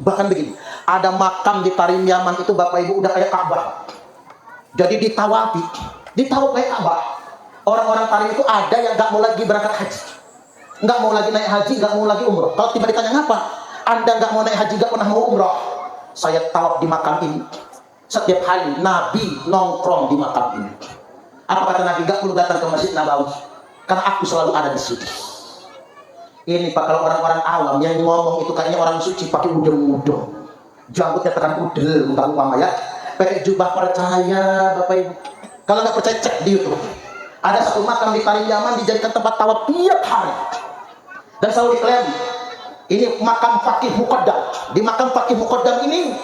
Bahkan begini, ada makam di Tarim Yaman itu Bapak Ibu udah kayak Ka'bah. Jadi ditawafi kayak Ka'bah. Orang-orang Tarim itu ada yang nggak mau lagi berangkat haji, nggak mau lagi naik haji, nggak mau lagi umroh. Kalau tiba ditanya ngapa, Anda nggak mau naik haji, nggak pernah mau umroh? Saya tawaf di makam ini. Setiap hari Nabi nongkrong di makam ini. Apa kata Nabi? Nggak perlu datang ke Masjid Nabawi, karena aku selalu ada di situ. Ini Pak, kalau orang-orang awam yang ngomong itu kayaknya orang suci, pakai udeng-udeng, jambutnya tekan udel, umpama ya, pakai jubah. Percaya Bapak Ibu? Kalau nggak percaya cek di YouTube. Ada satu makam di Tarim Yaman dijadikan tempat tawaf tiap hari, dan selalu diklaim ini makam Faqih Muqaddam. Di makam Faqih Muqaddam ini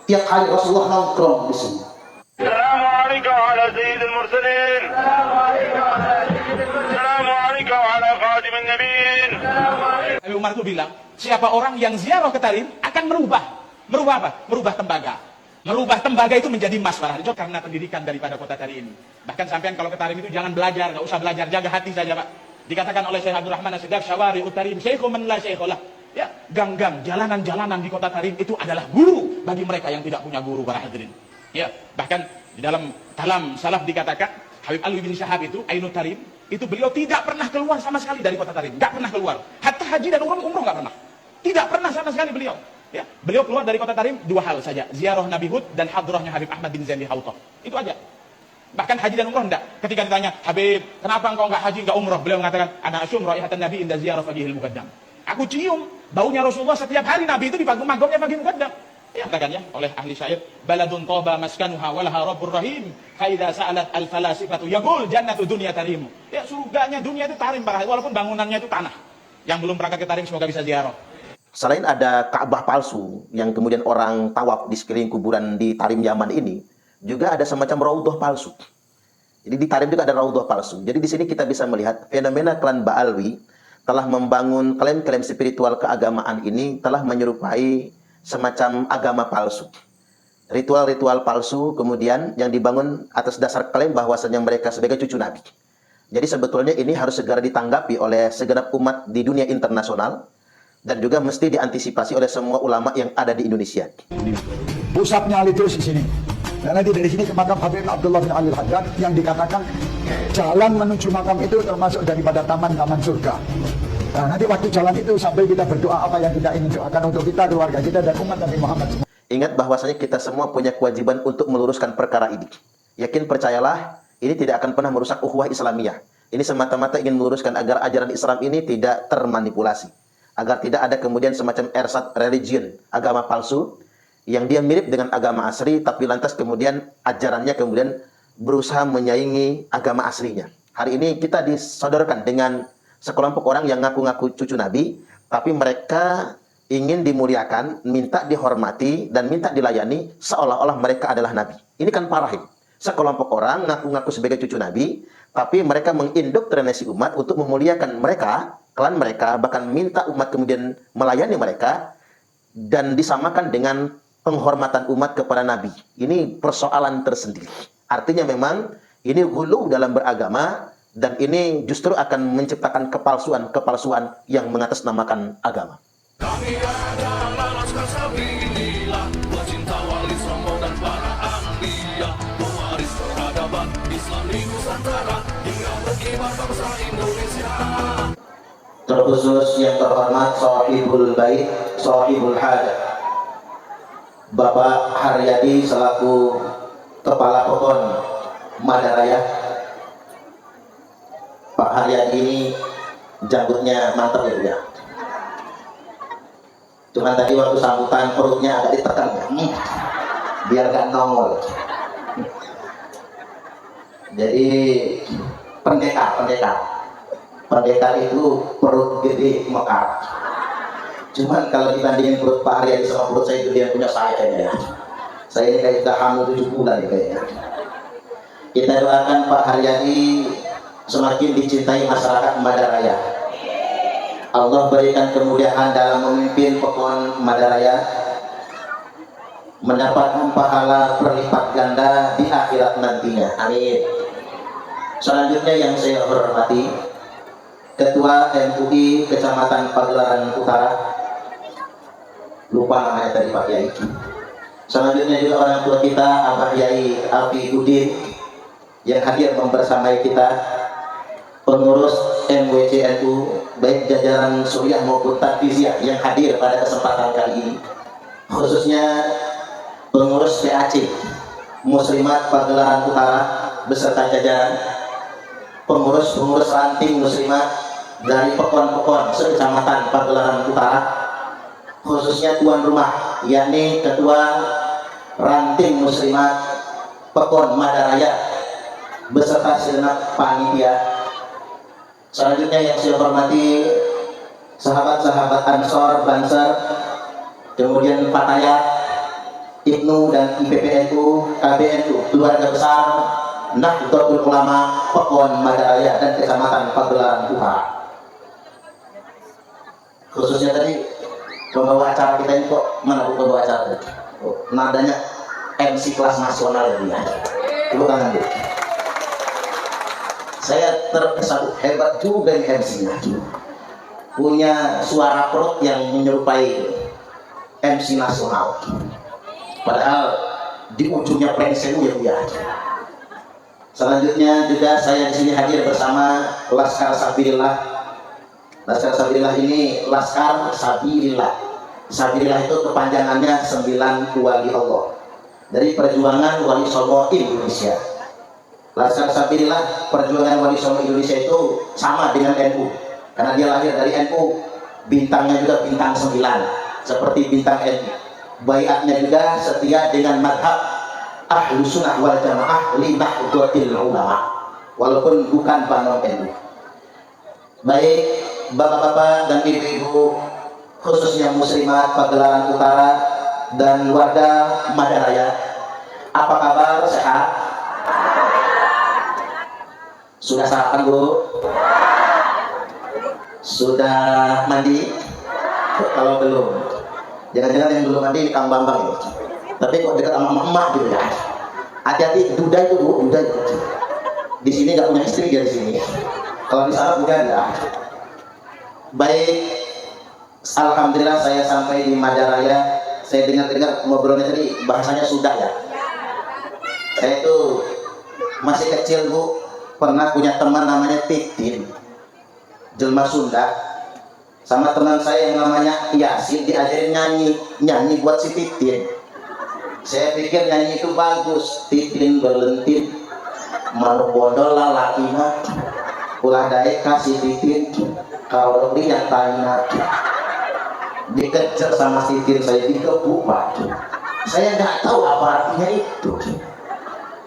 tiap hari Rasulullah nongkrong di sini. Assalamualaikum ala sayyidil mursalin. Assalamualaikum ala khatimin nabiyyin. Nabi Umar itu bilang, siapa orang yang ziarah ke Tarim akan merubah apa? Merubah tembaga. Merubah tembaga itu menjadi emas itu karena pendidikan daripada kota Tarim ini. Bahkan sampean kalau ke Tarim itu jangan belajar, nggak usah belajar, jaga hati saja Pak. Dikatakan oleh Syekh Abdul Rahman As-Siddiq, syawari utarim syekhu man la syekhulah. Ya, gang-gang, jalanan-jalanan di kota Tarim itu adalah guru bagi mereka yang tidak punya guru, para hadirin. Ya, bahkan di dalam kalam salaf dikatakan Habib Alwi bin Syahab itu Ainut Tarim itu beliau tidak pernah keluar sama sekali dari kota Tarim, nggak pernah keluar. Hatta haji dan umroh nggak pernah. Tidak pernah sama sekali beliau. Ya, beliau keluar dari kota Tarim dua hal saja, ziarah Nabi Hud dan hadrahnya Habib Ahmad bin Zain Hautah. Itu aja. Bahkan haji dan umroh enggak. Ketika ditanya, Habib, kenapa engkau enggak haji, enggak umroh? Beliau mengatakan, ana asyum raihatan Nabi inda ziarah Faqihil Muqaddam. Aku cium baunya Rasulullah setiap hari Nabi itu di magomnya Faqih Muqaddam. Ya, katakan ya oleh ahli syair, baladun toba maskanuha walaha rabbur rahim, fa idza sa'alat al falasifatu yaqul jannatu dunya tarim. Ya, surganya dunia itu Tarim, walaupun bangunannya itu tanah. Yang belum berangkat ke Tarim semoga bisa ziarah. Selain ada Ka'bah palsu yang kemudian orang tawaf di sekeliling kuburan di Tarim Yaman ini, juga ada semacam raudhah palsu. Jadi di Tarim juga ada raudhah palsu. Jadi di sini kita bisa melihat fenomena klan Ba'alwi telah membangun klaim-klaim spiritual keagamaan ini telah menyerupai semacam agama palsu. Ritual-ritual palsu kemudian yang dibangun atas dasar klaim bahwasanya mereka sebagai cucu Nabi. Jadi sebetulnya ini harus segera ditanggapi oleh segenap umat di dunia internasional, dan juga mesti diantisipasi oleh semua ulama yang ada di Indonesia. Pusatnya Al-Idrus di sini. Dan nanti dari sini ke makam Habib Abdullah bin Ali Al-Haddad yang dikatakan jalan menuju makam itu termasuk daripada taman-taman surga. Nah, nanti waktu jalan itu sampai kita berdoa apa yang kita ingin doakan untuk kita, keluarga kita, dan umat Nabi Muhammad. Ingat bahwasanya kita semua punya kewajiban untuk meluruskan perkara ini. Yakin percayalah, ini tidak akan pernah merusak ukhuwah Islamiyah. Ini semata-mata ingin meluruskan agar ajaran Islam ini tidak termanipulasi, agar tidak ada kemudian semacam ersat religion, agama palsu, yang dia mirip dengan agama asli, tapi lantas kemudian ajarannya kemudian berusaha menyaingi agama aslinya. Hari ini kita disodorkan dengan sekelompok orang yang ngaku-ngaku cucu Nabi, tapi mereka ingin dimuliakan, minta dihormati, dan minta dilayani seolah-olah mereka adalah Nabi. Ini kan parah ini. Sekelompok orang ngaku-ngaku sebagai cucu Nabi, tapi mereka mengindoktrinasi umat untuk memuliakan mereka, klan mereka, bahkan minta umat kemudian melayani mereka, dan disamakan dengan penghormatan umat kepada Nabi. Ini persoalan tersendiri. Artinya memang ini ghulu dalam beragama, dan ini justru akan menciptakan kepalsuan yang mengatasnamakan agama. Kami adalah laskar sabilillah, pecinta walis romo dan para anbiya, pewaris peradaban Islam di Nusantara, hingga berkibar bangsa Indonesia. Terkhusus yang terhormat Sahibul Bait, Sahibul Hajat, Bapak Haryadi selaku Kepala Pokon Madaraya. Pak Haryadi ini janggutnya mantap ya. Cuman tadi waktu sambutan perutnya agak ditekan ya, biar gak nongol. Jadi pendekar itu perut gede mekar. Cuman kalau dibandingin perut Pak Haryadi sama perut saya, itu dia punya saya kayaknya ya. Saya ini kayak sudah hamil 7 bulan ya kayaknya. Kita doakan Pak Haryadi semakin dicintai masyarakat Madaraya. Allah berikan kemudahan dalam memimpin Pokon Madaraya, mendapatkan pahala berlipat ganda di akhirat nantinya. Amin. Selanjutnya yang saya hormati Ketua MUI Kecamatan Pagelaran Utara, lupa namanya tadi Pak Yai. Selanjutnya juga orang tua kita Abah Yai Alfi Udin yang hadir membersamai kita, pengurus MWCNU baik jajaran Suriah maupun Tadbiziyah yang hadir pada kesempatan kali ini, khususnya pengurus PAC Muslimat Pagelaran Utara beserta jajaran, pengurus ranting Muslimat dari pekon-pekon sekecamatan Pagelaran Utara, khususnya tuan rumah yakni ketua ranting Muslimat Pekon Madaraya beserta segenap panitia. Selanjutnya yang saya hormati sahabat-sahabat Ansor, Banser, kemudian Fatayat, Ibnu dan IPPNU, KBNU, keluarga besar Nahdlatul Ulama Pekon Madaraya dan Kecamatan Pagelaran Utara. Khususnya tadi pembawa acara kita ini kok mana pembawa acara? Oh, nadanya MC kelas nasional ya. Tepuk tangan dulu. Saya terkesan hebat juga nih MC-nya. Punya suara perut yang menyerupai MC nasional. Padahal di ujungnya pensiun ya. Selanjutnya juga saya di sini hadir bersama Laskar Sabilillah. Laskar Sabilillah ini Laskar Sabilillah. Sabilillah itu kepanjangannya 9 wali Allah dari perjuangan Wali Songo Indonesia. Laskar Sabilillah perjuangan Wali Songo Indonesia itu sama dengan NU karena dia lahir dari NU, bintangnya juga bintang 9 seperti bintang NU. Baiatnya juga setia dengan madhab Ahlus Sunnah wal Jamaah li Nahdlatul Ulama walaupun bukan panon NU. Baik bapak-bapak dan ibu-ibu khususnya Muslimat Pagelaran Utara dan warga Madaraya, apa kabar? Sehat? Sudah sarapan Bu? Sudah mandi? Kalau belum, jangan-jangan yang belum mandi ini Kang Bambang ya. Tapi kok dekat sama emak gitu ya. Hati-hati, duda itu Bu, duda itu. Di sini nggak punya istri dia di sini. Kalau di sana punya ya. Baik, alhamdulillah saya sampai di Madaraya. Saya dengar ngobrolnya tadi bahasanya Sunda ya. Saya itu masih kecil Bu, pernah punya teman namanya Titin, jelma Sunda. Sama teman saya yang namanya Yasin diajarin nyanyi buat si Titin. Saya pikir nyanyi itu bagus. Titin berlentin marbodol lalakina ulah daek kasih Titin kalau dia tanya dikejar sama Titin, saya dikebuk Pak. Saya nggak tahu apa artinya itu.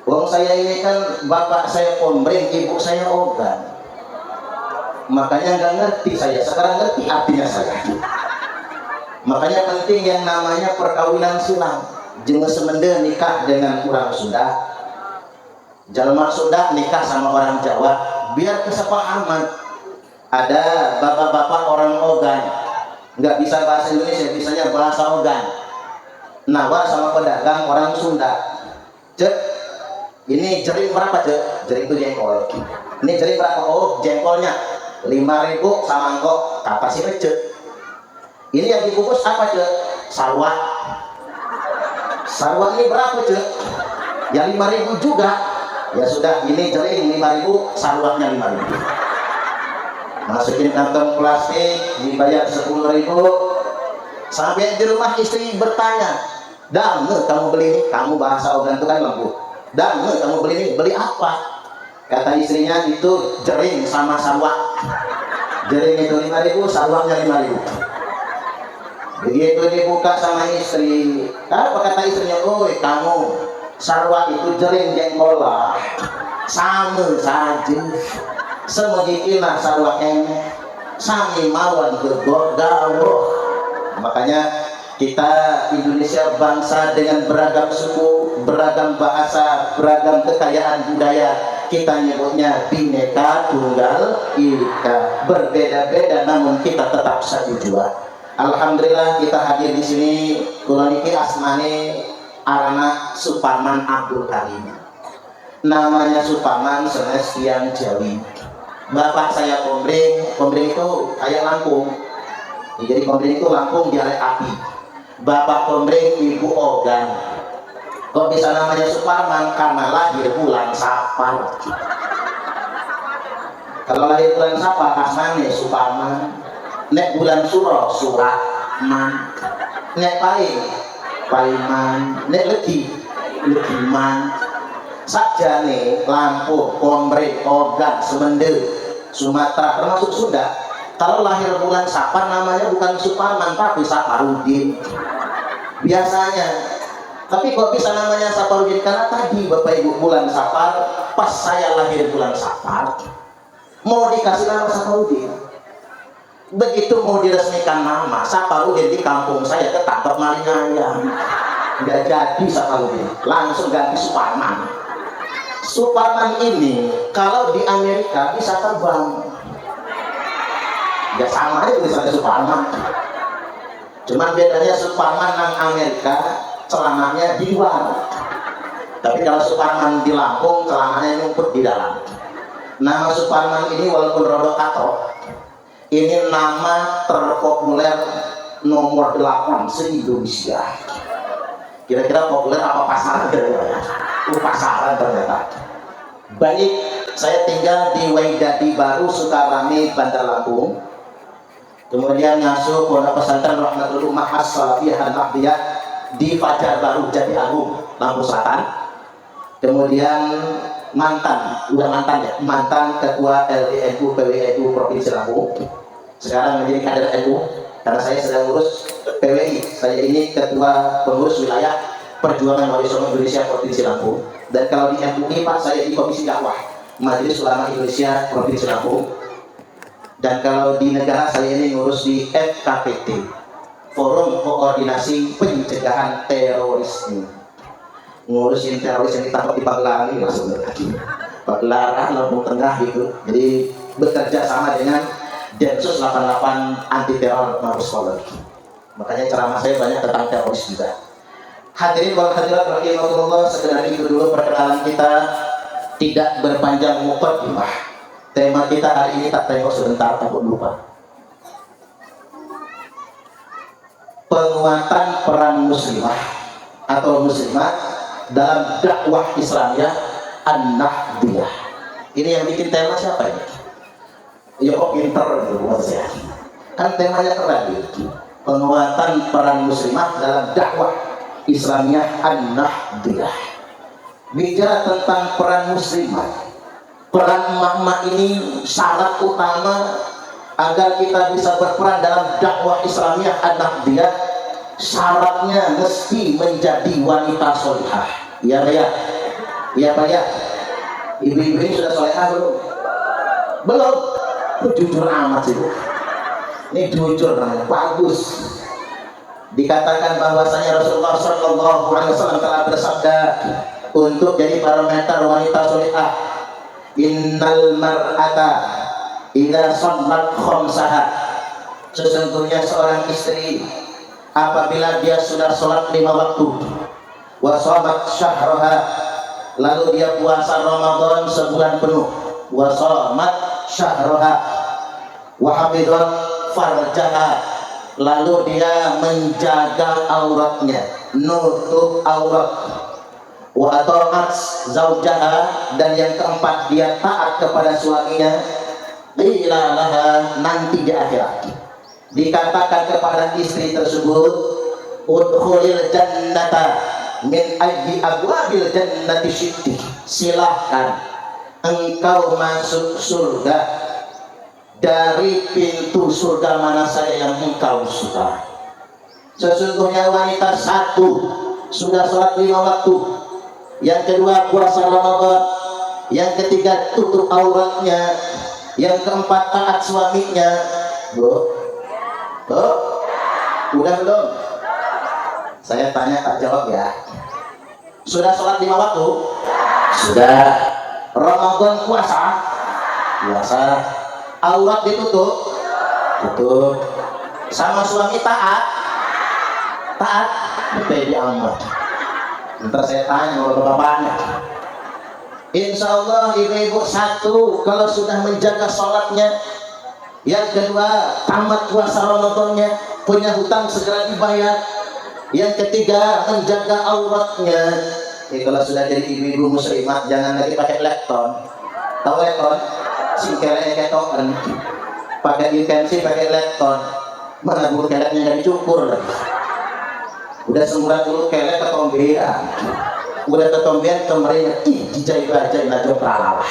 Wong saya ini kan bapak saya Pombreng, ibu saya Ogan. Makanya nggak ngerti saya, sekarang ngerti artinya saya. Makanya penting yang namanya perkawinan Sunda. Jeung semende nikah dengan orang Sunda, jalma Sunda nikah sama orang Jawa, biar kesepahaman. Ada bapak-bapak orang Ogan nggak bisa bahasa Indonesia, bisanya bahasa Ogan, nawar sama pedagang orang Sunda. Cek, ini jering berapa Cek? Jering itu jengkol. Ini jering berapa? Oh jengkolnya 5.000 sama engkau kata si Cek. Ini yang dibungkus apa Cek? Sarwah. Sarwah ini berapa Cek? Ya 5.000 juga. Ya sudah, ini jering 5.000, sarwahnya 5.000. Masukin kantong plastik, dibayar 10.000. Sampai di rumah istri bertanya, "Dange kamu beli ini?" Kamu bahasa Ogan itu kan lembut. "Dange kamu beli ini, beli apa?" Kata istrinya, "Itu jering sama sarwah." Jering itu 5.000, sarwahnya 5.000. Begitu dibuka sama istri, apa kata istrinya? "Oi kamu, sarwah itu jering jengkol lah, sama saja. Semegikina sarwa ene sami mawan gegor-gawroh." Makanya kita Indonesia bangsa dengan beragam suku, beragam bahasa, beragam kekayaan budaya. Kita nyebutnya Bhinneka Tunggal Ika, berbeda-beda namun kita tetap satu jua. Alhamdulillah kita hadir di sini. Kula niki asmane arana Suparman Abdul Karim. Namanya Suparman sanes tiyang Jawi. Bapak saya Pombreng itu kayak Lampung. Jadi Pombreng itu Lampung dialek api. Bapak Komering, Ibu Ogan. Kok bisa namanya Suparman? Karena lahir bulan Sapar. Kalau lahir bulan Sapar, asmane Suparman. Nek bulan Suro, Suratman. Nek Paiman. Nek Legiman. Sakjane Lampung, Komering, Ogan, Semende, Sumatera, termasuk Sunda. Kalau lahir bulan Sapar namanya bukan Suparman tapi Saparudin. Biasanya. Tapi kok bisa namanya Saparudin? Karena tadi Bapak Ibu bulan Sapar, pas saya lahir bulan Sapar, mau dikasih nama Saparudin. Begitu mau diresmikan nama Saparudin di kampung saya ketangkep maling ayam. Nggak jadi Saparudin, langsung ganti Suparman. Suparman ini kalau di Amerika bisa terbang. Ya sama aja tulisannya Suparman. Cuman bedanya Suparman nang Amerika celananya di luar. Tapi kalau Suparman di Lampung celananya nyumput di dalam. Nama Suparman ini walaupun rodok katrok, ini nama terpopuler nomor 8 se-Indonesia. Kira-kira populer apa pasaran kira-kira? Pasaran ternyata. Baik, saya tinggal di Waidadi Baru, Sukarame, Bandar Lampung. Kemudian ngasuh pondok pesantren Rahmatul Ummah As-Salafiyah An-Nahdiyah di Fajar Baru, Jati Agung, Lampung Selatan. Kemudian mantan ketua LDNU PWNU Provinsi Lampung. Sekarang menjadi kader NU karena saya sedang ngurus PWI. Saya ini ketua pengurus wilayah Perjuangan Wali Songo Indonesia Provinsi Lampung. Dan kalau di MUI Pak, saya di Komisi Dakwah Majelis Ulama Indonesia Provinsi Lampung. Dan kalau di negara saya ini ngurus di FKPT, Forum Koordinasi Pencegahan Terorisme. Ngurusin teroris yang ditangkap di Pagelaran ini maksudnya. Pagelaran Lampung Tengah gitu. Jadi bekerja sama dengan Densus 88 anti teror Mabes Polri. Makanya ceramah saya banyak tentang teroris juga. Hadirin wal hadirat rahimakumullah, sekedar itu dulu perkenalan kita, tidak berpanjang mukadimah. Tema kita hari ini tak tengok sebentar takut lupa. Penguatan peran muslimah atau muslimat dalam dakwah Islamiyah An-Nahdiyah. Ini yang bikin tema siapa ini? Ya kok pinter gitu buat saya. Kan temanya keren gitu. Penguatan peran muslimah dalam dakwah Islamiyah An-Nahdiyah. Bicara tentang peran muslimah, peran emak-emak ini syarat utama agar kita bisa berperan dalam dakwah Islamiyah An-Nahdiyah. Syaratnya mesti menjadi wanita solihah. Iya Pak ya? Iya Pak ya? Ibu-ibu ini sudah solihah belum? Belum? Jujur amat sih Bu. Ini jujur namanya, bagus. Dikatakan bahwasanya Rasulullah SAW telah bersabda untuk jadi parameter wanita solihah. Innal mar'ata idza shallat khamsaha. Sesungguhnya seorang istri apabila dia sudah sholat 5 waktu, wa shamat syahraha, lalu dia puasa Ramadan sebulan penuh, wa shamat syahraha, wa hafizat farjaha, lalu dia menjaga auratnya, nutup aurat, wa ata'at zaujaha, dan yang keempat dia taat kepada suaminya. Qila laha, nanti di akhirat dikatakan kepada istri tersebut, udkhulil jannata min ayyi abwabil jannati syi'ti, silahkan engkau masuk surga dari pintu surga mana saja yang engkau suka. Sesungguhnya wanita satu sudah sholat 5 waktu, yang kedua puasa Ramadan, yang ketiga tutup auratnya, yang keempat taat suaminya. Udah belum? Saya tanya tak jawab ya. Sudah sholat 5 waktu? Sudah. Ramadan puasa? Puasa. Aurat ditutup? Tutup. Sama suami taat? Taat? Pede amat. Ntar saya tanya sama bapaknya. Insya Allah ibu-ibu satu kalau sudah menjaga sholatnya, yang kedua tamat puasa Ramadannya, punya hutang segera dibayar, Yang ketiga, menjaga auratnya. Kalau sudah jadi ibu-ibu muslimah, jangan lagi pakai lepton. Tahu lepton? Singkelnya ketokan. Pakai utensil, pakai lepton. Mana bulu keleknya nggak dicukur. Udah semburan bulu kelek ketombean. Udah ketombean kemarinnya, dijahit-jahit najwa pralala.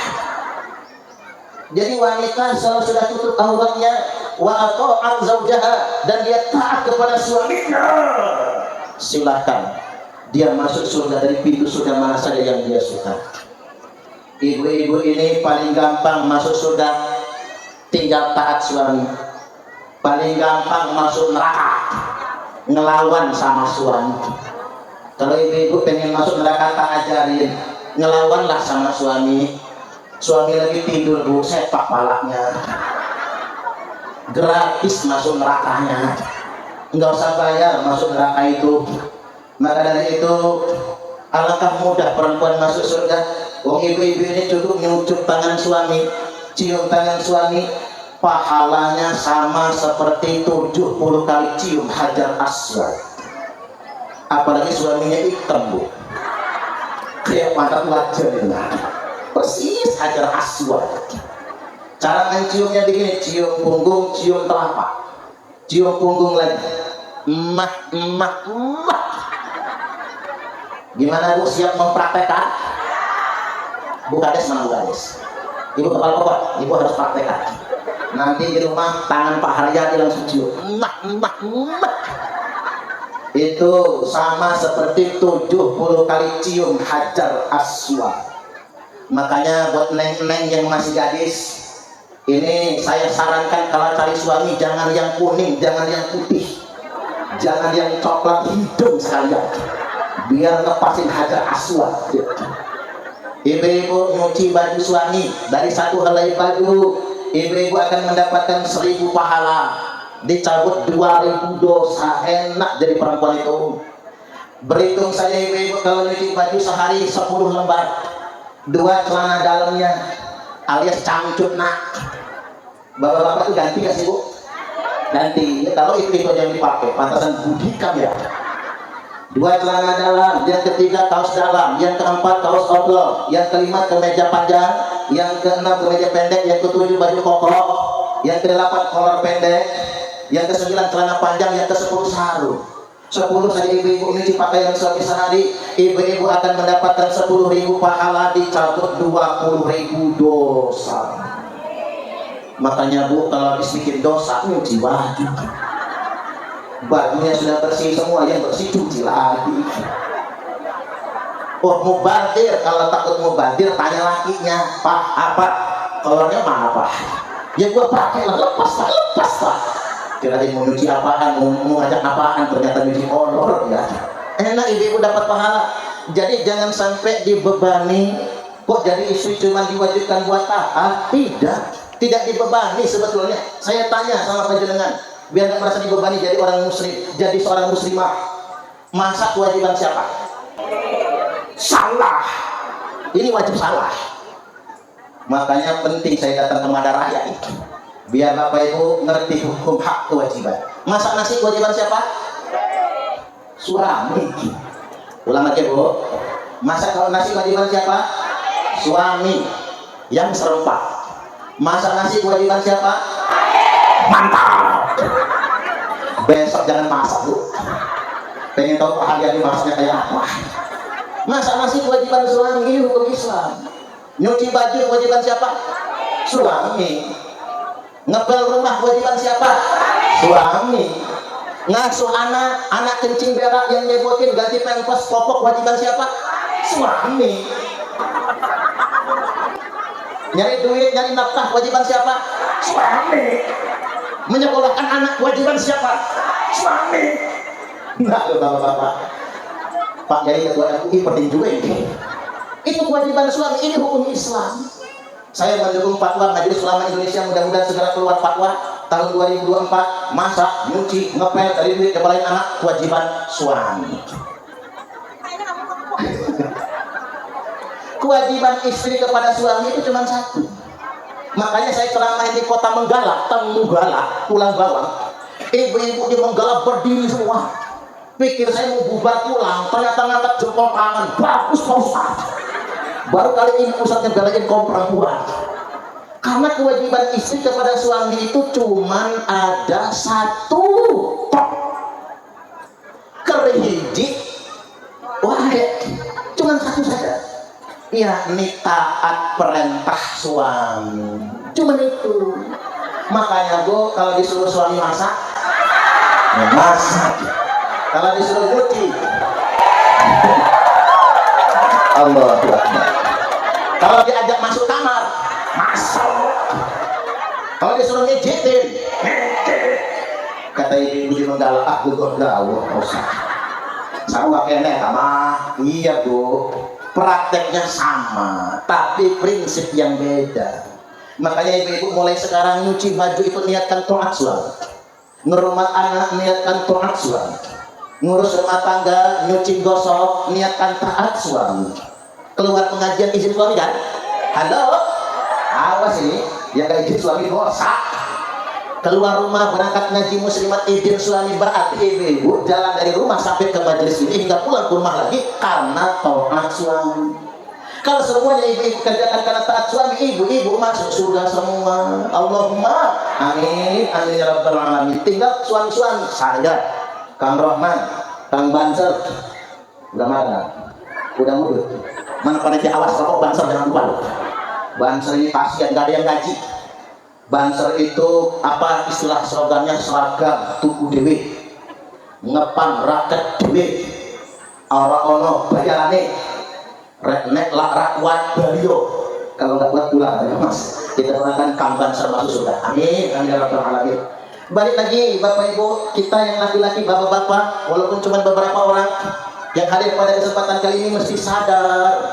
Jadi wanita kalau sudah tutup auratnya, wa ata'at zaujaha, dan dia taat kepada suaminya, silakan dia masuk surga dari pintu surga mana saja yang dia suka. Ibu-ibu ini paling gampang masuk surga tinggal taat suami. Paling gampang masuk neraka ngelawan sama suami. Kalau ibu-ibu pengen masuk neraka, tak ajarin, ngelawanlah sama suami. Suami lagi tidur, bu, sepak palanya, gratis masuk nerakanya, nggak usah bayar masuk neraka itu. Maka dari itu alangkah mudah perempuan masuk surga. Wong ibu-ibu ini cukup nyucuk tangan suami, cium tangan suami, pahalanya sama seperti 70 kali cium hajar aswad. Apalagi suaminya hitam, bu, kayak pantat wajah itu, persis hajar aswad. Cara menciumnya begini, cium punggung, cium telapak, cium punggung lagi, emak. Gimana bu, siap mempraktekkan? Bu Kades mana bu Kades? Ibu kepala pokok, ibu harus praktekkan. Nanti di rumah tangan Pak Haryadi langsung cium, emak. Itu sama seperti 70 kali cium hajar aswad. Makanya buat neng-neng yang masih gadis, ini saya sarankan kalau cari suami jangan yang kuning, jangan yang putih, jangan yang coklat hidung sekalian, biar lepasin hajar aswad. Ibu-ibu nyuci baju suami, dari satu helai baju ibu-ibu akan mendapatkan 1000 pahala, dicabut 2000 dosa. Enak jadi perempuan itu. Berhitung saja ibu-ibu kalau nyuci baju sehari 10 lembar, 2 celana dalamnya alias cangcut nak. Bapak-bapak itu ganti nggak sih bu? Ganti. Kalau itu yang dipakai, pantasan budikan ya. 2 celana dalam, yang ketiga kaos dalam, yang keempat kaos oblong, yang kelima kemeja panjang, yang keenam kemeja pendek, yang ketujuh baju koko, yang kedelapan kolor pendek, yang kesembilan celana panjang, yang ke-10 sarung. 10 saja ibu-ibu nyuci pakaian suami sehari, ibu-ibu akan mendapatkan 10.000 pahala, dicabut 20.000 dosa. Makanya bu, kalau habis bikin dosa, nyuci baju. Bajunya sudah bersih semua, yang bersih cuci lagi. Oh, mubadir, kalau takut mubadir tanya lakinya, Pak, apa kolornya mana Pak? Ya gua pakai lah, lepas lah. Kirain mau nyuci apaan, mau ngajak apaan, ternyata nyuci kolor ya. Enak ibu-ibu dapat pahala. Jadi jangan sampai dibebani. Kok jadi istri cuma diwajibkan buat taat? Tidak dibebani sebetulnya. Saya tanya sama panjenengan, biar nggak merasa dibebani jadi orang muslim, jadi seorang muslimah. Masa kewajiban siapa? Salah. Ini wajib salah. Makanya penting saya datang ke Madaraya itu, biar bapak ibu ngerti hukum hak kewajiban. Masak nasi kewajiban siapa? Suami. Ulang lagi bu. Masak kalau nasi kewajiban siapa? Suami. Yang serempak. Masak nasi kewajiban siapa? Mantap. Besok jangan masak bu. Pengen tahu keahlian masaknya kayak apa? Masak nasi kewajiban suami, ini hukum Islam. Nyuci baju kewajiban siapa? Suami. Ngepel rumah kewajiban siapa? Suami. Ngasuh anak kencing berak yang nyebotin, ganti pempes popok kewajiban siapa? Suami. Nyari duit, nyari nafkah kewajiban siapa? Suami. Menyekolahkan anak kewajiban siapa? Suami. Nah, bapak-bapak, Pak Yai Ketua MUI penting juga ini. Itu kewajiban suami, ini hukum Islam. Saya mendukung fatwa Majelis Ulama Indonesia, mudah-mudahan segera keluar fatwa tahun 2024, masak, nyuci, ngepel, dari duit, kepalain anak, kewajiban suami. Kewajiban istri kepada suami itu cuma satu. Makanya saya ceramah di kota Menggala, Tenggala, Pulau Bawang. Ibu-ibu di Menggala berdiri semua. Pikir saya mau bubar pulang, ternyata ngangkat jempol tangan. Bagus Pak Ustaz. Baru kali ini Ustaz ngebelain kaum perempuan. Karena kewajiban istri kepada suami itu cuman ada satu. Kerhiji. Wah, cuman satu saja. Yakni taat perintah suami. Cuman itu. Makanya Bu, kalau disuruh suami masak, masak. Kalau disuruh nyuci, Allahu Akbar. Kalau diajak masuk kamar, masuk. Kalau disuruh ngejetin, kata ibu di Menggala, ah gue gaul, usah. Sama kene sama, iya Bu. Prakteknya sama, tapi prinsip yang beda. Makanya ibu-ibu mulai sekarang nyuci baju itu niatkan taat suami, ngerumat anak niatkan taat suami, ngurus rumah tangga nyuci gosok niatkan taat suami, keluar pengajian izin suami kan? Halo, awas ini yang gak izin suami dosa. Keluar rumah berangkat ngaji muslimat izin suami, berarti ibu-ibu jalan dari rumah sampai ke majelis ini hingga pulang ke rumah lagi karena taat suami. Kalau semuanya ibu-ibu kerjakan karena taat suami, ibu-ibu masuk surga semua. Allahumma amin, amin ya rabbal alamin. Tinggal suami-suami saya, Kang Rohman, Kang Banser, udah mana? Udah mudut. Mana panitia awas rokok Banser jangan lupa. Banser ini pasien gak ada yang gaji. Banser itu apa istilah slogannya, seragam tuku dewe, ngepang rakyat dewe, orang ono bayarane. Nek lah rakwat balio, kalau nggak kuat pulang ya Mas. Kita doakan Kang Banser masuk surga. Amin, amin ya rabbal alamin. Balik lagi Bapak Ibu, kita yang laki-laki, bapak-bapak, walaupun cuma beberapa orang yang hadir pada kesempatan kali ini mesti sadar,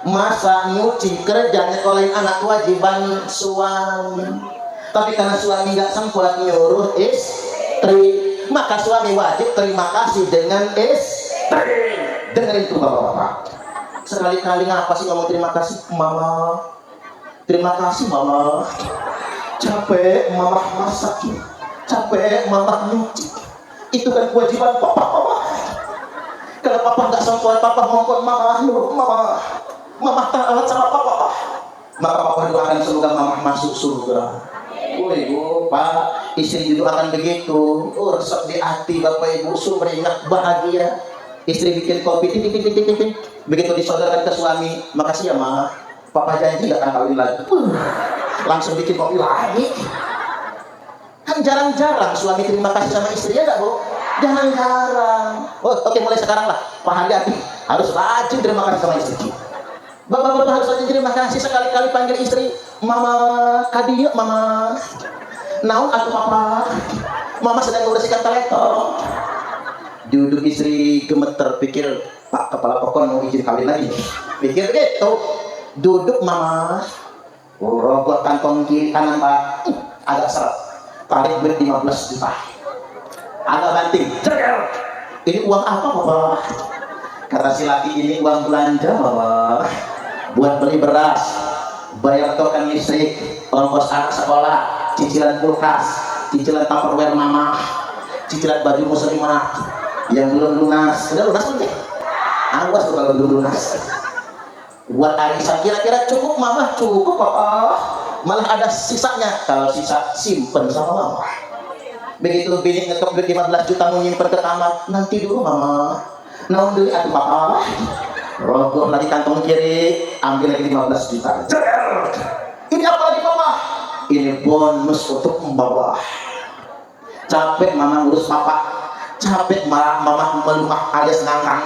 masa nyuci, kerja, nyekolahin anak kewajiban suami. Tapi karena suami nggak sempat nyuruh istri, maka suami wajib terima kasih dengan istri. Dengerin itu bapak-bapak. Sekali-kali ngapa sih ngomong terima kasih mama, terima kasih mama, capek mama masak, capek mama nyuci, itu kan kewajiban papa. Kalau papa nggak sempat, papa ngomong mama taat sama papa, maka papa doakan semoga mama masuk surga. Ibu, Pak, istri juga akan begitu. Resep di hati Bapak Ibu, sumringah bahagia. Istri bikin kopi, begitu disodorkan ke suami, makasih ya Ma, papa janji gak akan kawin lagi. Langsung bikin kopi lagi. Kan jarang-jarang suami terima kasih sama istrinya gak Bu? Jarang-jarang. Oke, mulai sekarang lah Pak Hadi harus rajin terima kasih sama istri. Bapak-bapak harus rajin terima kasih, sekali-kali panggil istri Mama Kadiyo, Mama naon atau Papa, Mama sedang membersihkan teletong. Duduk istri gemeter, pikir Pak kepala pokok mau izin kawin lagi. Pikir gitu. Duduk Mama, rokok kantong kiri kanan Pak, agak seret. Tarik duit 15 juta. Agak banting. Ini uang apa Bapak? Kata si laki, ini uang belanja Bapak. Buat beli beras, bayar token listrik, ongkos anak sekolah, cicilan kulkas, cicilan Tupperware Mama, cicilan baju muslimah yang belum lunas. Udah lunas nanti? Awas tuh kalau belum lunas. Buat arisan kira-kira cukup Mama? Cukup Papa. Malah ada sisanya. Kalau sisa simpen sama Mama. Begitu bini ngekep duit 15 juta mau nyimpen ke kamar, nanti dulu Mama. Naon dulu atuh Papa. Rogoh lagi kantong kiri, ambil lagi 15 juta. Ini apa lagi Mama? Ini bonus untuk membawa. Capek Mama ngurus Papa, capek Mama melumah alias ngangkang.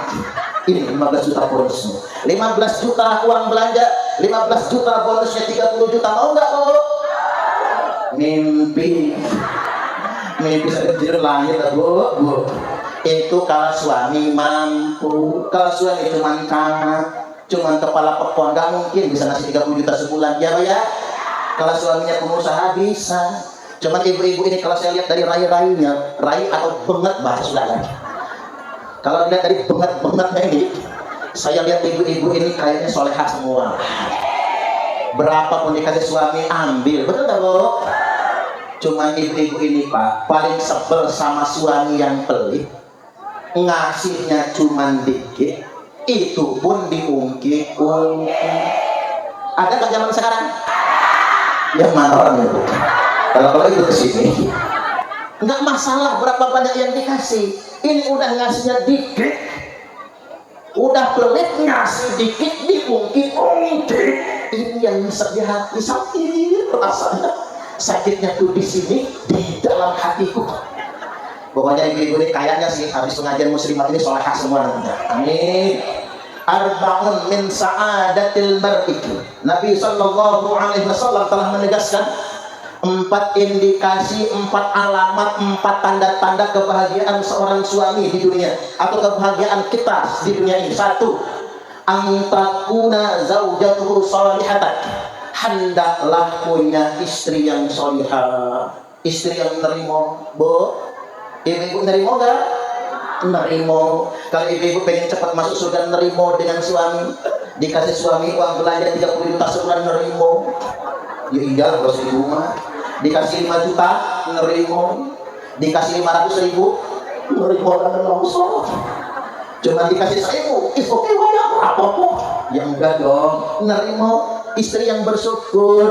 Ini 15 juta bonusnya. 15 juta uang belanja, 15 juta bonusnya 30 juta. Mau nggak Bu? Mimpi saya tidur lahir Bu. Itu kalau suami mampu. Kalau suami cuma kepala pekon, nggak mungkin bisa ngasih 30 juta sebulan ya Pak ya. Kalau suaminya pengusaha bisa. Cuman ibu-ibu ini kalau saya lihat dari rai-rainya, rai atau benget bahasa lagi. Kalau dilihat dari benget-bengetnya ini, saya lihat ibu-ibu ini kayaknya solehah semua. Berapapun dikasih suami ambil, betul nggak Bu? Cuman ibu-ibu ini Pak paling sebel sama suami yang pelit. ngasihnya cuman dikit, itu pun diungkit-ungkit. Ada nggak zaman sekarang? Yang mana orang itu? Kalau itu kesini, nggak masalah berapa banyak yang dikasih. Ini udah ngasihnya dikit, udah pelit ngasih dikit, diungkit-ungkit. Ini yang bisa di hati, sakit rasanya. Sakitnya tuh di sini, di dalam hatiku. Pokoknya ibu-ibu ini kayaknya sih habis pengajian muslimat ini solehah semua nanti. Amin. Arba'un min sa'adatil mar'i. Nabi sallallahu alaihi wasallam telah menegaskan 4 indikasi, 4 alamat, 4 tanda-tanda kebahagiaan seorang suami di dunia atau kebahagiaan kita di dunia ini. 1, antakuna zaujatuhu salihatan. Hendaklah punya istri yang salihah, istri yang nerimo. Bu, ibu nerimo enggak? Nerimo. Kalau ibu pengen cepat masuk surga, nerimo dengan suami. Dikasih suami uang belanja 30 juta sebulan, nerimo. Ya iya, harus ibu mah. Dikasih 5 juta, nerimo. Dikasih 500 ribu, nerimo dan langsung. Cuma dikasih 1000, itu apa kok? Ya enggak dong, nerimo. Istri yang bersyukur.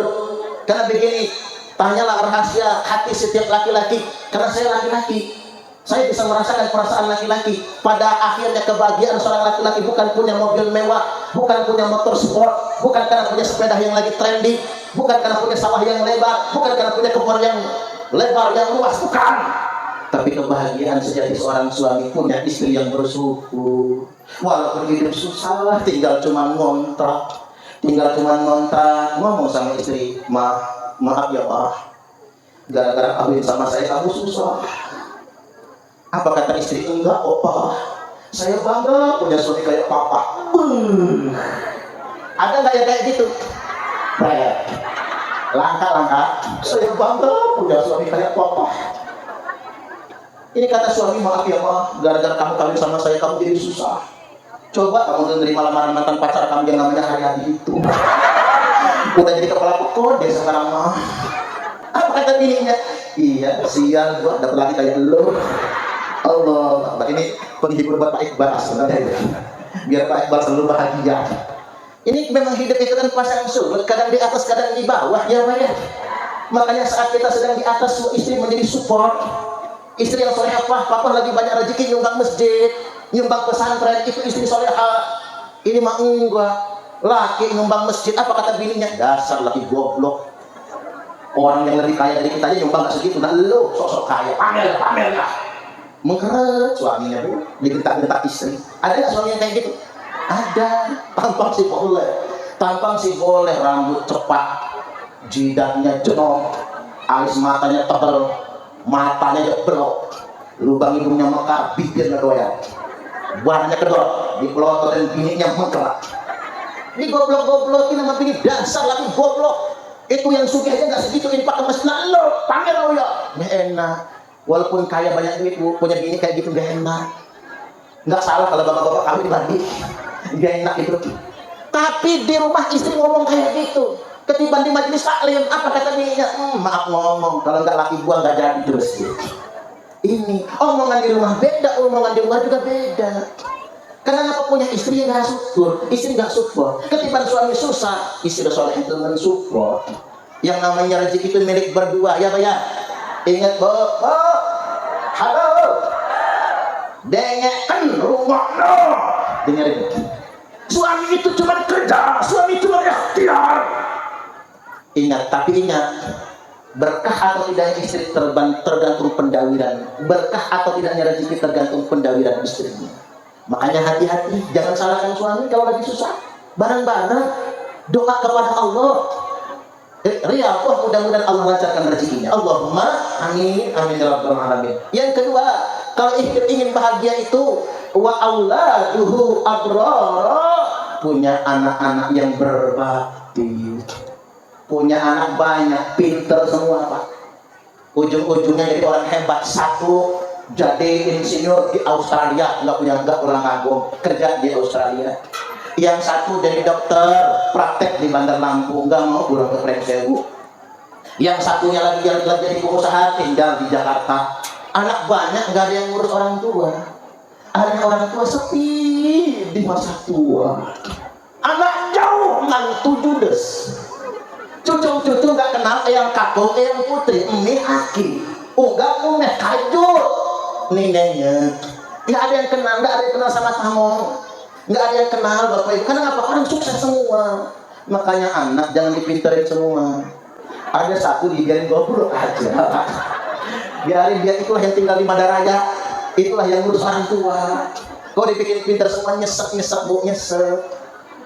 Karena begini, tanyalah rahasia hati setiap laki-laki. Karena saya laki-laki, saya bisa merasakan perasaan laki-laki. Pada akhirnya kebahagiaan seorang laki-laki bukan punya mobil mewah, bukan punya motor sport, bukan karena punya sepeda yang lagi trendy, bukan karena punya sawah yang lebar, bukan karena punya kebun yang lebar, yang luas, bukan. Tapi kebahagiaan sejati seorang suami punya istri yang bersyukur. Walaupun hidup susah, tinggal cuma ngontrak, ngomong sama istri, maaf ya Pak, gara-gara kawin sama saya kamu susah. Apa kata istri? Enggak opa, saya bangga punya suami kayak papa. Ada nggak yang kayak gitu? Langka, saya bangga punya suami kayak papa. Ini kata suami, maaf ya Ma, gara-gara kamu kawin sama saya kamu jadi susah. Coba kamu menerima lamaran mantan pacar kamu yang namanya Haryadi itu. Udah jadi kepala pokok deh sekarang mah. Apa kata bininya? Iya, sial gua dapat lagi kayak lo. Allah, ini penghibur buat Pak Iqbal sebenarnya. Biar Pak Iqbal selalu bahagia. Ini memang hidup itu kan pasang surut, kadang di atas, kadang di bawah, ya Pak ya. Makanya saat kita sedang di atas, istri menjadi support. Istri yang solehah, papa lagi banyak rezeki nyumbang masjid, nyumbang pesantren, itu istri solehah. Ini mah enggak, laki nyumbang masjid. Apa kata bininya? Dasar laki goblok. Orang yang lebih kaya dari kita aja nyumbang gak segitu, nah lo sosok kaya, pamer lah. Mengeret suaminya bu, digentak-gentak istri. Ada nggak suami yang kayak gitu? Ada. Tampang sih boleh, rambut cepat, jidatnya jenong, alis matanya tebal, matanya jeblok, lubang hidungnya mekar, bibirnya doyan, warnanya kedor, dipelototin bininya mengkerak. Ini goblok-goblokin sama bini, dasar lagi goblok. Itu yang sugih aja nggak segitu infak ke masjid. Nah lo, pamer lo ya, nggak enak. Walaupun kaya banyak duit, bu, punya bini kayak gitu gak enak. Nggak salah kalau bapak-bapak kami dibagi, gak enak gitu. Tapi di rumah istri ngomong kayak gitu, ketimbang di majelis taklim, apa kata bininya? Maaf ngomong, kalau nggak laki gua nggak jadi terus. Gitu. Ini omongan di rumah beda, omongan di luar juga beda. Karena apa punya istri yang nggak syukur, istri nggak support. Ketimbang suami susah, istri soleh itu mensupport. Yang namanya rezeki itu milik berdua, ya Pak ya. Ingat bu, halo, dengekan rumah no, dengerin. Suami itu cuma kerja, suami cuma ikhtiar. Ingat, tapi ingat, berkah atau tidaknya istri tergantung pendawiran, berkah atau tidaknya rezeki tergantung pendawiran istrinya. Makanya hati-hati, jangan salahkan suami kalau lagi susah. Barang-barang doa kepada Allah. Ria, mudah-mudahan Allah lancarkan rezekinya. Allahumma amin, amin ya rabbal alamin. Yang kedua, kalau ingin bahagia itu wa auladuhu abrara, punya anak-anak yang berbakti, punya anak banyak, pinter semua Pak. Ujung-ujungnya jadi orang hebat. Satu jadi insinyur di Australia, nggak pulang kampung, kerja di Australia. Yang satu jadi dokter, praktek di Bandar Lampung, nggak mau pulang ke Prengsewu. Yang satunya lagi jadi pengusaha, tinggal di Jakarta. Anak banyak, nggak ada yang ngurus orang tua. Ada orang tua sepi di masa tua. Anak jauh ngantu judes. Cucu-cucu nggak kenal yang kakung, yang putri, ini aki. Enggak punya kajut. Neneknya. Nggak ada yang kenal, nggak ada yang kenal sama kamu. Nggak ada yang kenal bapak ibu. Karena apa? Orang sukses semua. Makanya anak jangan dipinterin semua. Ada satu dibiarin goblok aja. Biarin dia, itulah yang tinggal di Madaraya. Itulah yang ngurus orang tua. Kau dibikin pinter semua, nyesek bu, nyesek.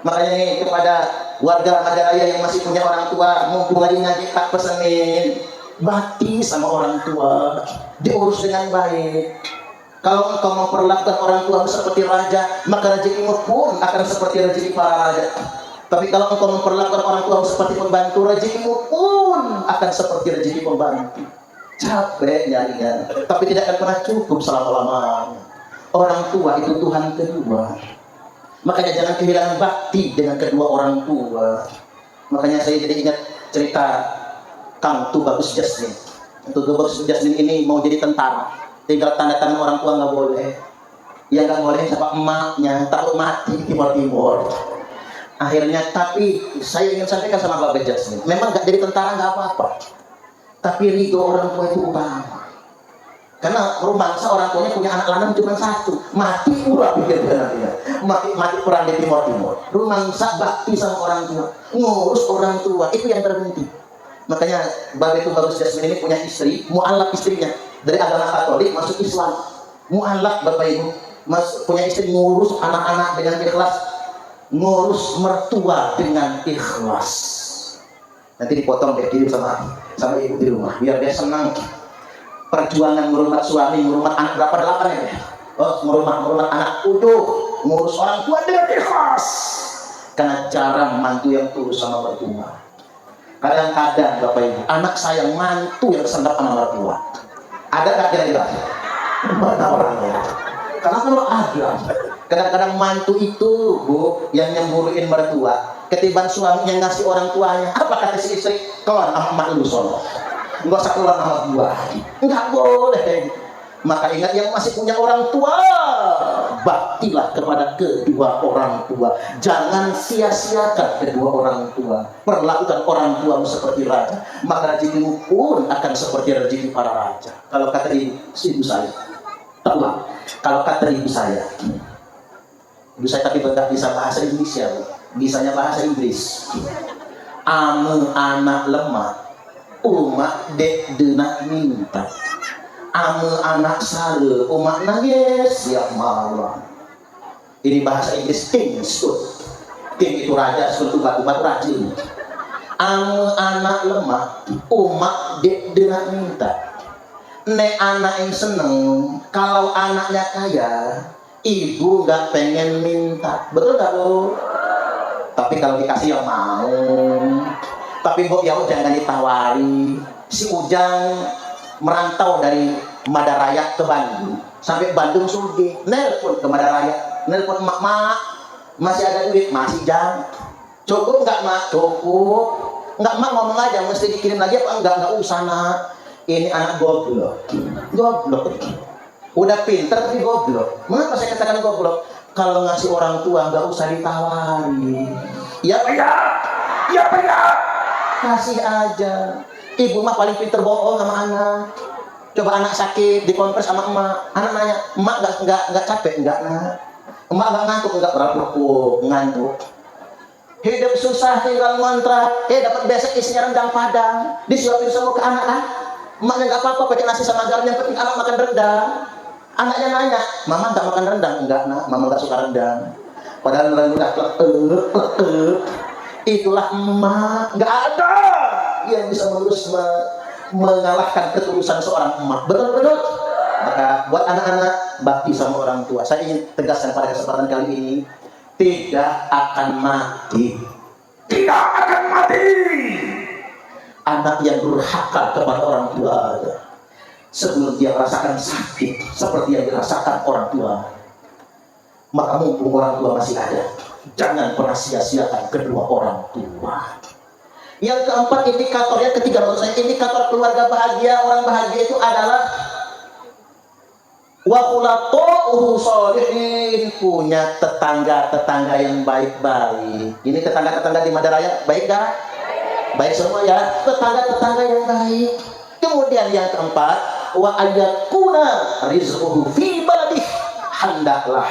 Makanya nih kepada warga Madaraya yang masih punya orang tua, mumpung lagi ngaji tak pesenin, bakti sama orang tua, diurus dengan baik. Kalau engkau memperlakukan orang tua seperti raja, maka rezekimu pun akan seperti rezeki para raja. Tapi kalau engkau memperlakukan orang tua seperti pembantu, rezekimu pun akan seperti rezeki pembantu. Capek nyarinya, tapi tidak akan pernah cukup selama-lamanya. Orang tua itu Tuhan kedua. Makanya jangan kehilangan bakti dengan kedua orang tua. Makanya saya jadi ingat cerita Kang Tubagus Jasmin. Tubagus Jasmin ini mau jadi tentara, tinggal tanda tangan orang tua nggak boleh. Yang nggak boleh siapa emaknya, takut mati di timur-timur. Akhirnya, tapi saya ingin sampaikan sama Bapak Jasmin, memang nggak jadi tentara nggak apa-apa, tapi ridho orang tua itu utama. Karena rumangsa orang tuanya punya anak lanang cuma satu, mati pula pikirnya nantinya, mati perang di timur-timur. Rumangsa bakti sama orang tua, ngurus orang tua, itu yang terpenting. Makanya Bapak Tubagus Jasmin ini punya istri, mu'alaf istrinya dari agama Katolik masuk Islam. Mu'alaf Bapak Ibu, punya istri ngurus anak-anak dengan ikhlas, ngurus mertua dengan ikhlas. Nanti dipotong dikirim sama ibu di rumah biar dia senang. Perjuangan merumah suami, merumah anak berapa 8 ya? Oh, merumah anak utuh, ngurus orang tua dengan ikhlas. Karena jarang mantu yang tulus sama mertua. Kadang-kadang Bapak Ibu, anak sayang mantu yang sendap sama mertua. Ada nggak kira-kira? Mana orangnya? Karena kalau ada, kadang-kadang mantu itu bu yang nyemburuin mertua, ketimbang suaminya ngasih orang tuanya. Apa kata si istri? Keluar sama emak lu sono. Nggak usah keluar sama gua. Nggak boleh. Maka ingat, yang masih punya orang tua, baktilah kepada kedua orang tua. Jangan sia-siakan kedua orang tua. Perlakukan orang tuamu seperti raja, maka rezekimu pun akan seperti rezeki para raja. Kalau kata ibu saya, telah. Kalau kata ibu saya tapi tidak bisa bahasa Indonesia, bisanya bahasa Inggris. Amu anak lemah, umat dek denak minta. Amu anak sare, umat nangis siap malam. Ini bahasa Inggris king stud. King itu raja, stud itu batu-batu raja. Amu anak lemah, umat dek denak minta. Ne anak yang seneng, kalau anaknya kaya, ibu nggak pengen minta, betul nggak bu? Tapi kalau dikasih yang mau. Tapi bu ya jangan ditawari. Si Ujang merantau dari Madaraya ke Bandung, sampai Bandung suge, nelpon ke Madaraya, nelpon mak, masih ada duit, masih jam, cukup nggak mak? Cukup. Nggak mak ngomong aja, mesti dikirim lagi apa nggak usah nak. Ini anak goblok. Udah pinter tapi goblok. Mengapa saya katakan goblok? Kalau ngasih orang tua nggak usah ditawari. Ya pak ya. Kasih aja. Ibu mah paling pinter bohong sama anak. Coba anak sakit dikompres sama emak. Anak nanya, emak nggak capek? Nggak nak. Emak nggak ngantuk? Nggak pernah ngantuk. Hidup susah tinggal ngontrak. Dapat besek isinya rendang Padang. Disuapin semua ke anak kan? Emaknya nggak apa-apa pakai nasi sama garam, yang penting anak makan rendang. Anaknya nanya, mama nggak makan rendang? Enggak nak, mama nggak suka rendang. Padahal rendang udah itulah emak. Nggak ada yang bisa mengalahkan ketulusan seorang emak. Betul. Maka buat anak-anak, bakti sama orang tua. Saya ingin tegaskan pada kesempatan kali ini, tidak akan mati. Tidak akan mati. Anak yang durhaka kepada orang tua sebelum dia merasakan sakit seperti yang dirasakan orang tua, maka mumpung orang tua masih ada, jangan pernah sia-siakan kedua orang tua. Yang keempat, indikatornya ketiga menurut saya, indikator keluarga bahagia, orang bahagia itu adalah Wa khulaqa'uhu sholihin, punya tetangga-tetangga yang baik-baik. Ini tetangga-tetangga di Madaraya baik gak? Baik semua ya, tetangga-tetangga yang baik. Kemudian yang keempat, wa ayyakuna rizquhu fi baladih, hendaklah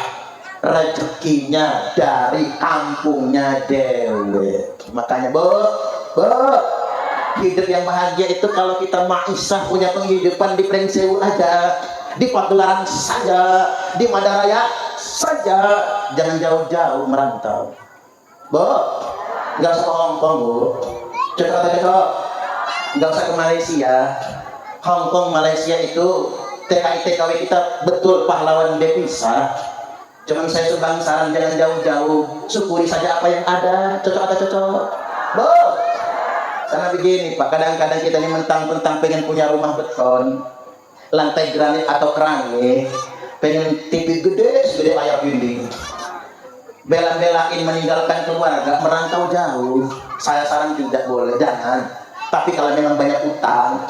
rezekinya dari kampungnya dewe. Makanya hidup yang bahagia itu kalau kita maisah punya penghidupan di Pringsewu aja, di Pagelaran saja, di Madaraya saja, jangan jauh-jauh merantau. Nggak usah ke Hongkong, Bu. Cocok, nggak usah ke Malaysia. Hongkong, Malaysia itu TKI-TKW kita betul pahlawan devisa. Cuman saya sumbang saran, jangan jauh-jauh, syukuri saja apa yang ada. Cocok atau cocok? Karena begini Pak, kadang-kadang kita ini mentang-mentang pengen punya rumah beton, lantai granit atau keramik, pengen TV gede layar dinding, bela-belain meninggalkan keluarga, merantau jauh. Saya saran tidak boleh, jangan. Tapi kalau memang banyak utang,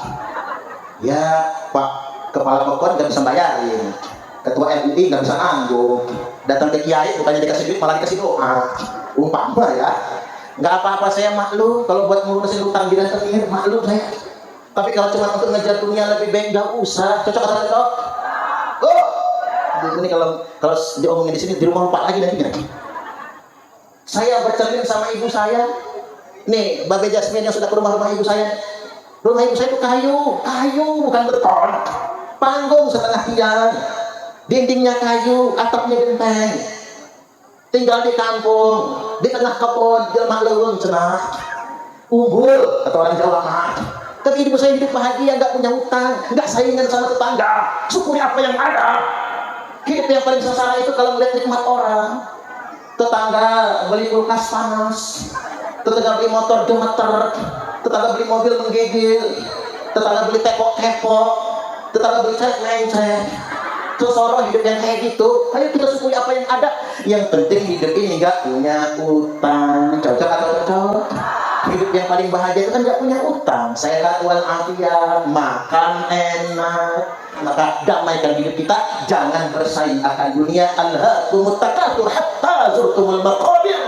ya Pak Kepala Pokon nggak bisa bayarin, Ketua MUI nggak bisa nanggung, datang ke Kiai bukannya dikasih duit malah dikasih doa, umpama ya. Nggak apa-apa, saya maklum kalau buat ngurusin utang di rentenir, maklum saya. Tapi kalau cuma untuk ngejar dunia lebih baik nggak usah. Cocok atau cocok? Ini kalau diomongin di sini di rumah lupa lagi nanti. Saya bercermin sama ibu saya. Nih, Babe Jasmine yang sudah ke rumah ibu saya. Rumah ibu saya itu kayu bukan beton. Panggung setengah tiang, dindingnya kayu, atapnya genteng. Tinggal di kampung, di tengah kebun, jelma leuweung cenah. Unggul kata orang Jawa mah. Tapi ibu saya hidup bahagia, nggak punya utang, nggak saingan sama tetangga, syukuri apa yang ada. Hidup yang paling sengsara itu kalau melihat nikmat orang. Tetangga beli kulkas panas, tetangga beli motor gemeter, tetangga beli mobil menggigil, tetangga beli tepok-tepok, tetangga beli cek-mencek. Sosoro hidup yang kayak gitu. Ayo kita syukuri apa yang ada. Yang penting hidup ini nggak punya utang. Cocok atau cocok? Hidup yang paling bahagia itu kan nggak punya utang. Sehat walafiat, makan enak. Maka damaikan hidup kita, jangan bersaing akan dunia. Alhaakumut takatsur hatta zurtumul maqabir.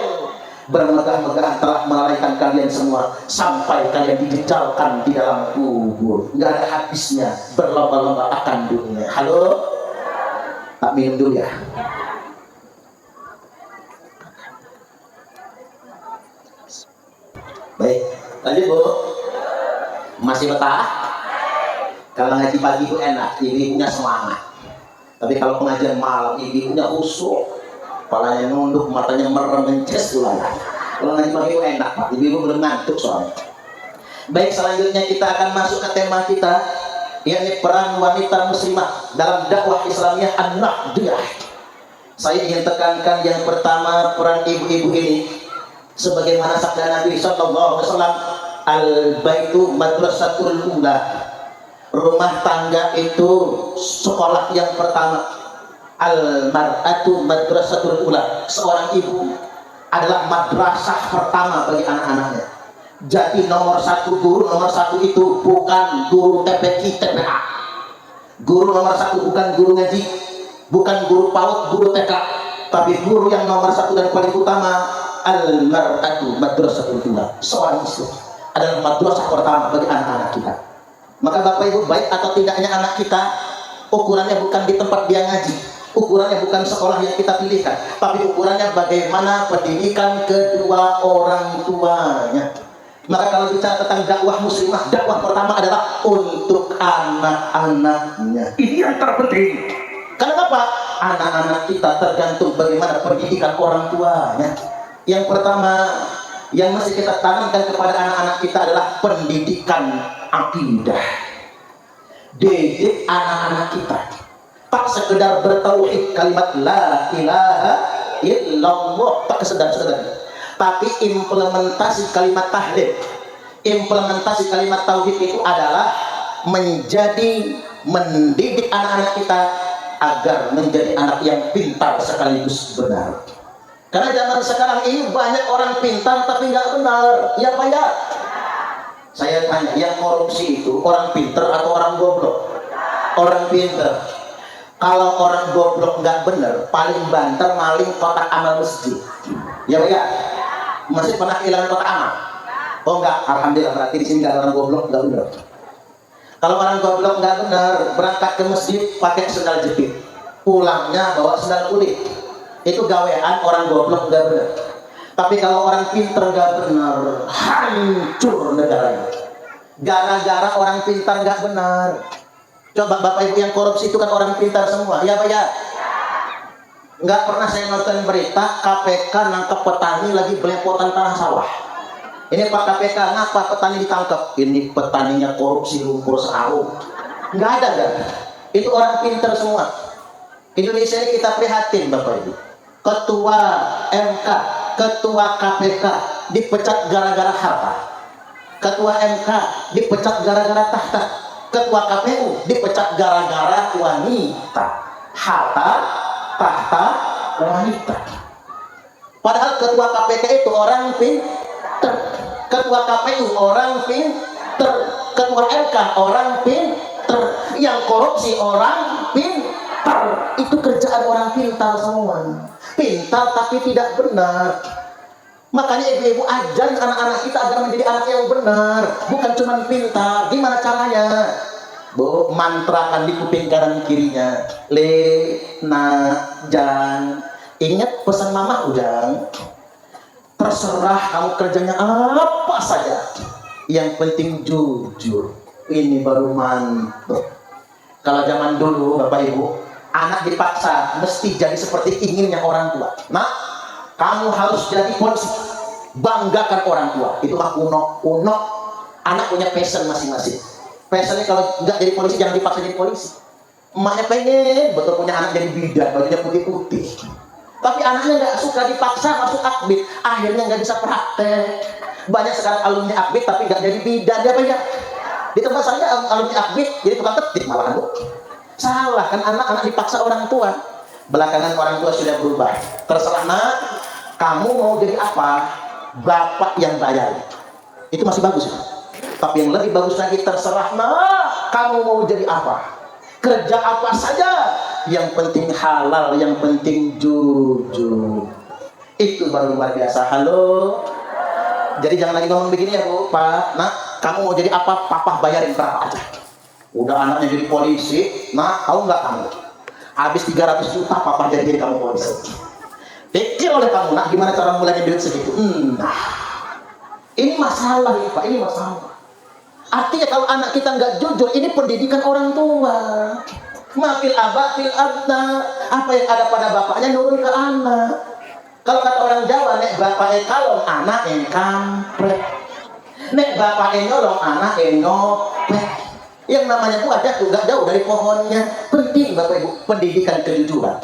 Bermegah-megah telah melalaikan kalian semua sampai kalian dijejalkan di dalam kubur. Nggak ada habisnya berlomba-lomba akan dunia. Halo? Tak minum dulu ya. Baik, lanjut Bu. Masih betah? Kalau ngaji pagi itu enak, ibunya semangat. Tapi kalau pengajian malam, ibunya khusyuk, kepalanya nunduk, matanya merem mences dulu. Kalau ngaji pagi itu enak, Pak. Ibu belum ngantuk soalnya. Baik, selanjutnya kita akan masuk ke tema kita, yakni peran wanita muslimah dalam dakwah Islamiyah an-naqdiyah. Saya ingin tekankan yang pertama, peran ibu-ibu ini sebagaimana sabda Nabi sallallahu alaihi wasallam, al-baitu madrasatul ula. Rumah tangga itu sekolah yang pertama. Al-mar'atu madrasatul ula. Seorang ibu adalah madrasah pertama bagi anak-anaknya. Jadi nomor satu guru, nomor satu itu bukan guru TPQ, TPA. Guru nomor satu bukan guru ngaji, bukan guru PAUD, guru TK. Tapi guru yang nomor satu dan paling utama, al-mar'atu madrasatul ula. Seorang istri adalah madrasah pertama bagi anak-anak kita. Maka Bapak Ibu, baik atau tidaknya anak kita, ukurannya bukan di tempat dia ngaji, ukurannya bukan sekolah yang kita pilihkan, tapi ukurannya bagaimana pendidikan kedua orang tuanya. Maka kalau bicara tentang dakwah muslimah, dakwah pertama adalah untuk anak-anaknya. Ini yang terpenting. Karena apa? Anak-anak kita tergantung bagaimana pendidikan orang tuanya. Yang pertama yang mesti kita tanamkan kepada anak-anak kita adalah pendidikan akidah. Didik anak-anak kita tak sekedar bertauhid kalimat la ilaha illallah, tak sekedar, tapi implementasi kalimat tahlil, implementasi kalimat tauhid itu adalah mendidik anak-anak kita agar menjadi anak yang pintar sekaligus benar. Karena zaman sekarang ini banyak orang pintar tapi nggak benar. Ya Pak ya? Saya tanya, yang korupsi itu orang pintar atau orang goblok? Orang pintar. Kalau orang goblok nggak bener, paling banter maling kotak amal masjid. Ya Pak ya? Masjid pernah kehilangan kotak amal? Oh enggak, alhamdulillah berarti di sini nggak ada orang goblok nggak bener. Kalau orang goblok nggak bener, berangkat ke masjid pakai sendal jepit, pulangnya bawa sendal kulit. Itu gawean orang goblok nggak bener. Tapi kalau orang pinter nggak bener, hancur negaranya. Gara-gara orang pintar nggak benar. Coba Bapak Ibu yang korupsi itu kan orang pintar semua, ya Pak ya? Nggak pernah saya nonton berita KPK nangkep petani lagi belepotan tanah sawah. Ini Pak KPK, ngapa petani ditangkap? Ini petaninya korupsi lumpur sawah. Nggak ada kan? Itu orang pintar semua. Indonesia ini kita prihatin Bapak Ibu. Ketua MK, ketua KPK dipecat gara-gara harta. Ketua MK dipecat gara-gara tahta. Ketua KPU dipecat gara-gara wanita. Harta, tahta, wanita. Padahal ketua KPK itu orang pinter. Ketua KPU orang pinter. Ketua MK orang pinter. Yang korupsi orang pinter. Itu kerjaan orang pintar semua. Pintar tapi tidak benar. Makanya ibu-ibu ajarin anak-anak kita agar menjadi anak yang benar, bukan cuma pintar. Gimana caranya? Bu, mantrakan di kuping kanan kirinya. Le, na, jang. Ingat pesan mama ujang. Terserah kamu kerjanya apa saja. Yang penting jujur. Ini baru mantap. Kalau zaman dulu Bapak Ibu, anak dipaksa mesti jadi seperti inginnya orang tua. Nah, kamu harus jadi polisi, banggakan orang tua. Itu mah kuno. Anak punya passion masing-masing. Passionnya kalau nggak jadi polisi jangan dipaksa jadi polisi. Emaknya pengen betul punya anak jadi bidan, bajunya putih-putih. Tapi anaknya nggak suka dipaksa masuk akbid, akhirnya nggak bisa praktek. Banyak sekarang alumni akbid tapi nggak jadi bidan, ya Pak ya. Di tempat saya alumni akbid jadi tukang ketik malahan Bu. Salah kan, anak-anak dipaksa orang tua. Belakangan orang tua sudah berubah. Terserah nak, kamu mau jadi apa? Bapak yang bayar. Itu masih bagus. Tapi yang lebih bagus lagi, terserah nak, kamu mau jadi apa? Kerja apa saja. Yang penting halal, yang penting jujur. Itu baru luar biasa. Halo. Jadi jangan lagi ngomong begini ya Bu, Pak. Nak, kamu mau jadi apa? Papa bayarin berapa aja. Udah anaknya jadi polisi, nah tahu nggak kamu? Habis 300 juta papa jadi kamu polisi. Pikir oleh kamu, nak gimana cara mulainya duit segitu? Nah, ini masalah ya Pak, ini masalah. Artinya kalau anak kita nggak jujur, ini pendidikan orang tua. Mafil abah, fil abna. Apa yang ada pada bapaknya nurun ke anak. Kalau kata orang Jawa, nek bapaknya kalong, anak yang kampret. Nek bapaknya nyolong, anak yang nyopet. Yang namanya buah jatuh gak jauh dari pohonnya. Penting Bapak Ibu pendidikan kejujuran.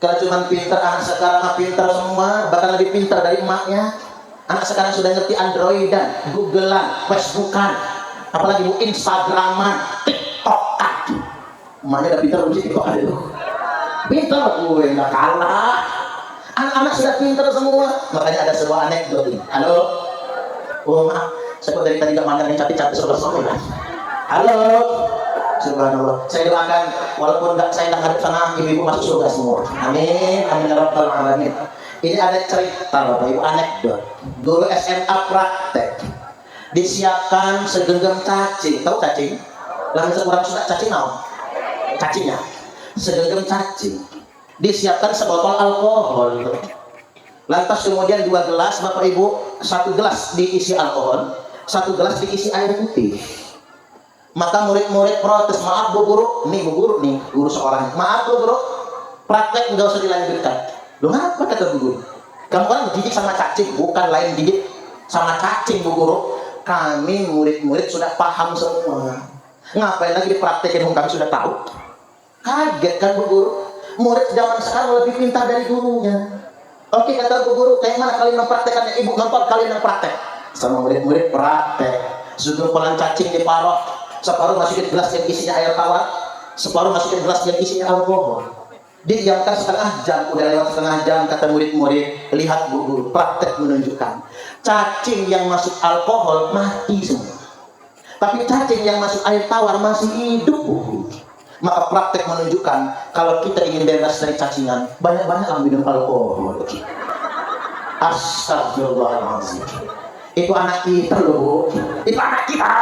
Kalau cuma pintar, anak sekarang mah pintar semua, bahkan lebih pintar dari emaknya. Anak sekarang sudah ngerti Androidan, Googlean, Facebookan, apalagi Bu Instagraman, TikTokan. Emaknya udah pintar uji TikTok ada tuh. Pintar, gue nggak kalah. Anak-anak sudah pintar semua. Makanya ada sebuah anekdot ini. Halo, oh maaf, saya kok dari tadi nggak mandang yang cantik-cantik serba-serba ya. Halo, subhanallah. Saya doakan walaupun saya nggak ngadep sana, ibu-ibu masuk surga semua. Amin, amin ya rabbal alamin. Ini ada cerita Bapak Ibu, anekdot. Dulu SMA praktek, disiapkan segenggam cacing. Tahu cacing? Langsung orang suka cacing nào? Cacingnya, segenggam cacing. Disiapkan sebotol alkohol. Lantas kemudian 2 gelas Bapak Ibu, 1 gelas diisi alkohol, 1 gelas diisi air putih. Maka murid-murid protes, maaf Bu Guru, nih Bu Guru nih, guru sekolah, maaf Bu Guru, praktek nggak usah dilanjutkan. Loh ngapa kata Bu Guru? Kamu kan dididik sama cacing, bukan lain didik sama cacing Bu Guru. Kami murid-murid sudah paham semua. Ngapain lagi dipraktekin, kami sudah tahu. Kaget kan Bu Guru? Murid zaman sekarang lebih pintar dari gurunya. Oke kata Bu Guru, kayak mana kalian mempraktekannya? Ibu nonton kalian yang praktek. Sama murid-murid praktek. Segumpalan cacing diparok. Separuh masukin gelas yang isinya air tawar, separuh masukin gelas yang isinya alkohol. Didiamkan setengah jam, udah lewat setengah jam, kata murid-murid, lihat Bu Guru, praktek menunjukkan cacing yang masuk alkohol mati semua, tapi cacing yang masuk air tawar masih hidup Bu Guru. Maka praktek menunjukkan kalau kita ingin bebas dari cacingan, banyak-banyak minum alkohol. Astagfirullahaladzim. Itu anak kita loh. Itu anak kita.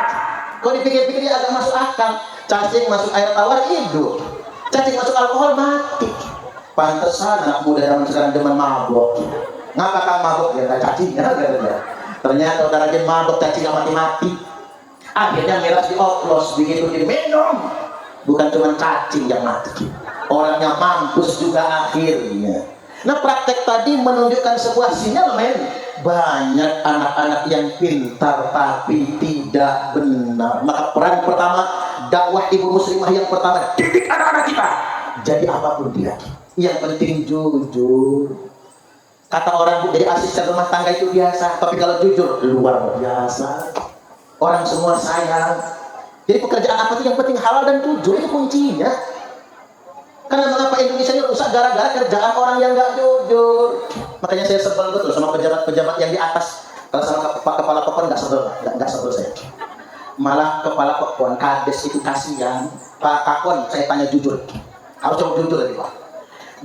Kau dipikir-pikir dia agak masuk akal. Cacing masuk air tawar hidup. Cacing masuk alkohol mati. Pantesan anak muda zaman sekarang demen mabok. Ngapa kamu mabok? Ya nggak cacingnya. Ternyata udah rajin mabok, cacingnya mati-mati. Akhirnya miras dioplos, begitu diminum. Bukan cuma cacing yang mati, orangnya mampus juga akhirnya. Nah, praktek tadi menunjukkan sebuah sinyal, men. Banyak anak-anak yang pintar tapi tidak benar. Maka peran pertama dakwah ibu muslimah yang pertama, didik anak-anak kita jadi apapun dia. Yang penting jujur. Kata orang, jadi asisten rumah tangga itu biasa, tapi kalau jujur luar biasa. Orang semua sayang. Jadi pekerjaan apa sih yang penting halal dan jujur, itu kuncinya. Karena mengapa Indonesia ini rusak gara-gara kerjaan orang yang nggak jujur. Makanya saya sebel betul sama pejabat-pejabat yang di atas. Kalau sama kepala pokon nggak sebel saya. Malah kepala pokon, kades itu kasihan. Pak Kakon, saya tanya jujur. Harus coba jujur lagi Pak.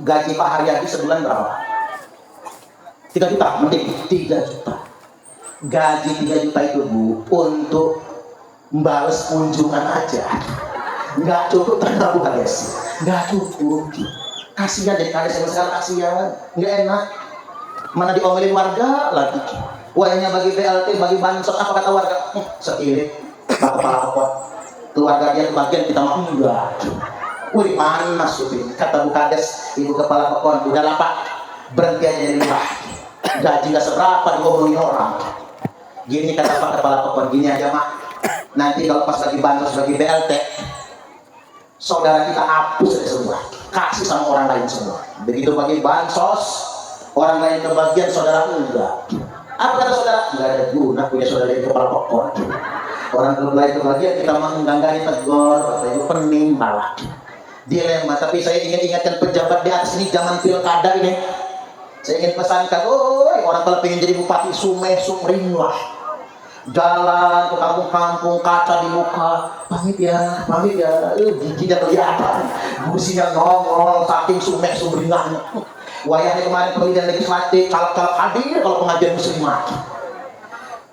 Gaji Pak Haryadi sebulan berapa? 3 juta, mending 3 juta. Gaji 3 juta itu Bu, untuk membalas kunjungan aja nggak cukup, ternyata Bu Kades, nggak cukup. Kasihan jadi Kades yang sekarang, kasihan, nggak enak. Mana diomelin warga lagi. Wahnya bagi BLT, bagi bansos, apa kata warga? Seirit, kepala pot. Keluarga dia kebagian, kita mau enggak. Wih, panas itu. Kata Bu Kades, ibu kepala pokon, udah lah Pak, berhenti aja di rumah. Gaji nggak seberapa, diomongin orang. Gini kata Pak kepala pokon, gini aja Mak. Nanti kalau pas lagi bansos, bagi BLT, saudara kita hapus aja semua, kasih sama orang lain semua. Begitu bagi bansos, orang lain kebagian, saudara enggak. Apa kata saudara? Enggak ada guna punya saudara yang kepala pokok. Orang lain kebagian, kita mengganggu tegur, itu pening malah. Dilema. Tapi saya ingin ingatkan pejabat di atas ini, zaman pilkada ini, saya ingin pesankan, orang kalau pengen jadi bupati sumringlah. Jalan ke kampung-kampung, kaca di muka, pamit ya, giginya kelihatan, gusinya nongol, saking sumringahnya. Wayahnya kemarin pemilihan legislatif, caleg-caleg hadir kalau pengajian muslimah.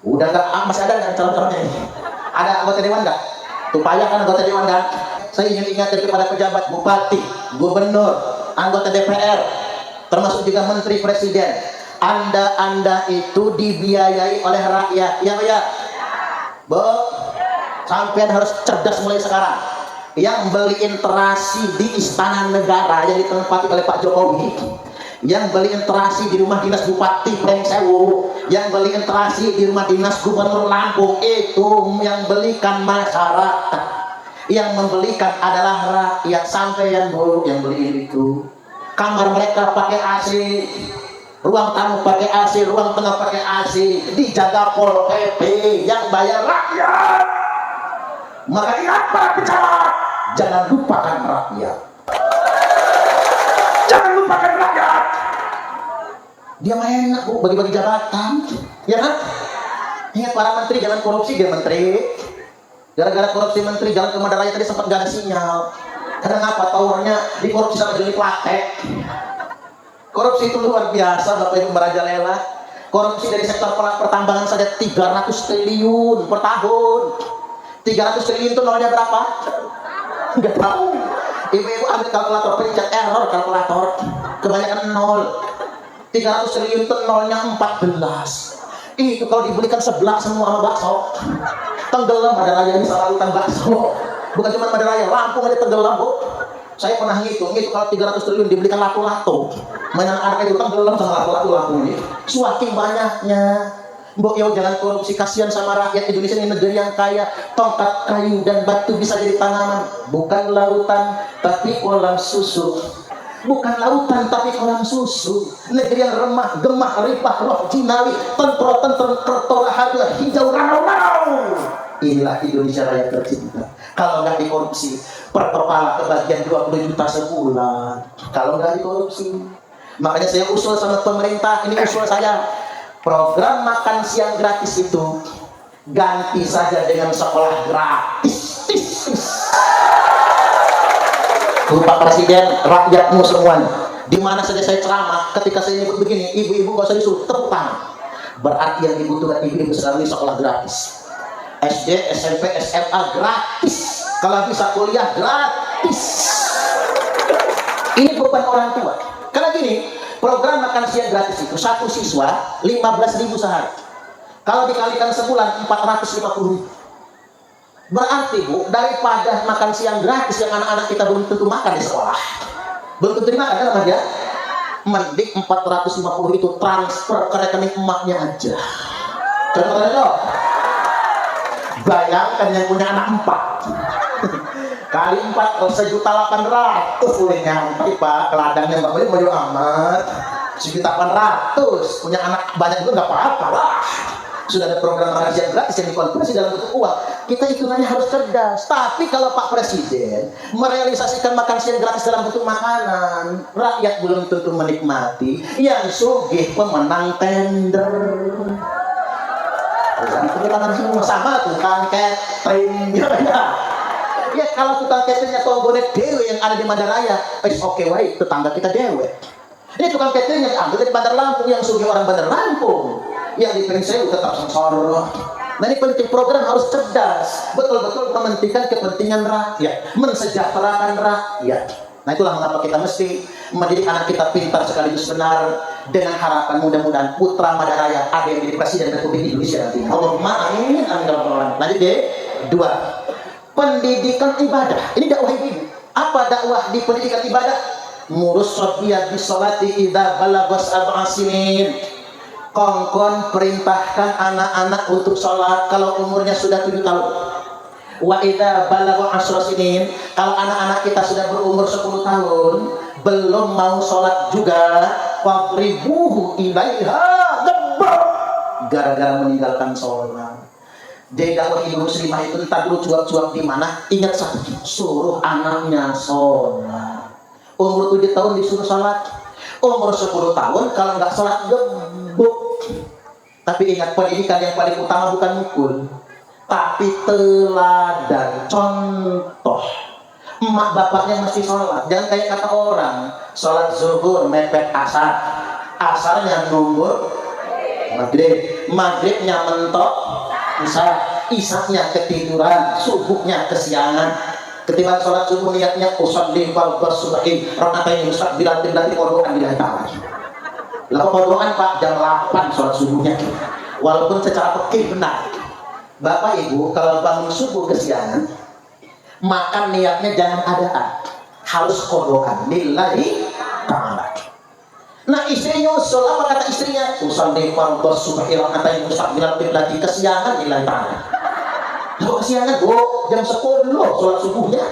Udah nggak, masih ada nggak calon-calonnya ini? Ada anggota dewan nggak? Tupaya kan anggota dewan kan? Saya ingin ingatkan kepada pejabat, bupati, gubernur, anggota DPR, termasuk juga menteri presiden. Anda itu dibiayai oleh rakyat, ya Pak ya? Bu, sampean harus cerdas mulai sekarang. Yang beli terasi di Istana Negara yang ditempati oleh Pak Jokowi, yang beli terasi di rumah dinas Bupati Plengsewu, yang beli terasi di rumah dinas Gubernur Lampung, itu yang belikan masyarakat. Yang membelikan adalah rakyat. Sampean Bu yang beli itu. Kamar mereka pakai AC, ruang tamu pakai AC, ruang tengah pakai AC, dijaga Pol PP, yang bayar rakyat. Maka ingat para pejabat, jangan lupakan rakyat. Jangan lupakan rakyat. Dia mah enak Bu, bagi-bagi jabatan, ya kan? Ingat para menteri, jangan korupsi dia menteri. Gara-gara korupsi menteri, jalan ke Madaraya tadi sempat gak ada sinyal. Karena apa? Towernya dikorupsi sama Joni Plate. Korupsi itu luar biasa Bapak Ibu merajalela. Korupsi dari sektor pertambangan saja 300 triliun per tahun. 300 triliun itu nolnya berapa? Enggak tahu. Ibu-ibu ambil kalkulator, pencet error kalkulator. Kebanyakan nol. 300 triliun itu nolnya 14. Itu kalau dibelikan sebelah semua sama bakso. Tenggelam Madaraya ini salah utang bakso. Bukan cuma Madaraya, Lampung aja tenggelam Bu. Saya pernah ngitung, itu kalau 300 triliun dibelikan lato-lato, mainan anak itu tenggelam sama lato-lato Lampung ini. Saking banyaknya. Mbok yo jangan korupsi, kasihan sama rakyat Indonesia ini, negeri yang kaya. Tongkat kayu dan batu bisa jadi tanaman. Bukan lautan, tapi kolam susu. Bukan lautan, tapi kolam susu. Negeri yang remah, gemah, ripah, roh, jinawi, tentro, kertora, hadlah, hijau, ranau-ranau. Inilah Indonesia Raya tercinta. Kalau nggak dikorupsi, per kepala kebagian 20 juta sebulan. Kalau nggak dikorupsi. Makanya saya usul sama pemerintah, ini usul saya. Program makan siang gratis itu ganti saja dengan sekolah gratis. Pak Presiden, rakyatmu semuanya. Di mana saja saya ceramah, ketika saya nyebut begini, ibu-ibu gak usah disuruh tepuk tangan. Berarti yang dibutuhkan ibu-ibu sekarang ini sekolah gratis. SD, SMP, SMA gratis. Kalau bisa kuliah gratis. Ini beban orang tua. Karena gini, program makan siang gratis itu satu siswa 15.000 sehari. Kalau dikalikan sebulan 450.000. Berarti Bu, daripada makan siang gratis yang anak-anak kita belum tentu makan di sekolah, belum tentu dimakan kan sama dia, mending 450 itu transfer ke rekening emaknya aja. Contohnya dong, bayangkan yang punya anak 4 kali 4 1.800.000 punya Pak, ladangnya Mbak Boy mau amat 1.800.000 punya anak banyak juga nggak apa-apa lah. Sudah ada program makan siang gratis yang dikonversi dalam bentuk uang. Kita hitungannya harus cerdas. Tapi kalau Pak Presiden merealisasikan makan siang gratis dalam bentuk makanan, rakyat belum tentu menikmati. Yang sugih pemenang tender. Sama tukang catering. Ya kalau tukang cateringnya tonggone dewe yang ada di Bandaraya, oke wae tetangga kita dewe. Ini tukang catering yang ambil dari Bandar Lampung, yang sugih orang Bandar Lampung. Yang di Pringsewu tetap sengsara. Nah ini penting, program harus cerdas, betul-betul mementingkan kepentingan rakyat, mensejahterakan rakyat. Nah itulah mengapa kita mesti mendidik anak kita pintar sekaligus benar, dengan harapan mudah-mudahan putra Madaraya ada yang jadi presiden Republik Indonesia nanti. Allahumma amin. Lanjut deh. 2. Pendidikan ibadah. Ini dakwah ibu. Apa dakwah di pendidikan ibadah? Murus sofiyah bisolati idza balagos ab'asinin. Kongkon perintahkan anak-anak untuk sholat kalau umurnya sudah 7 tahun. Wa idza balagha 10 sinin, kalau anak-anak kita sudah berumur 10 tahun belum mau sholat juga, fadribuhu ilaiha gebrak, gara-gara meninggalkan sholat. Jadi dakwah ibu muslimah itu entar dulu cuap-cuap di mana, ingat satu, suruh anaknya sholat. Umur 7 tahun disuruh sholat, umur 10 tahun kalau nggak sholat gebuk. Tapi ingat, pendidikan yang paling utama bukan mukul, tapi teladan, contoh. Emak bapaknya mesti sholat, jangan kayak kata orang sholat zuhur mepet asar, asarnya nunggu maghrib, maghribnya mentok isya, isyanya ketiduran, subuhnya kesiangan. Ketimbang sholat subuh niatnya usolli fardhu subhi rakaatain mustaqbilan qiblati qur'an billahi ta'ala. Lalu kodokan Pak jam 8 sholat subuhnya, walaupun secara fikih benar. Bapak Ibu kalau bangun subuh kesiangan, makan niatnya jangan adaan, harus kodokan lillahi ta'ala. Nah istrinya usul, apa kata istrinya? Usolli fardhu subhi rakaatain mustaqbilan qiblati, kesiangan lillahi ta'ala. Lalu kesiangan Bu jam 10 sholat subuhnya.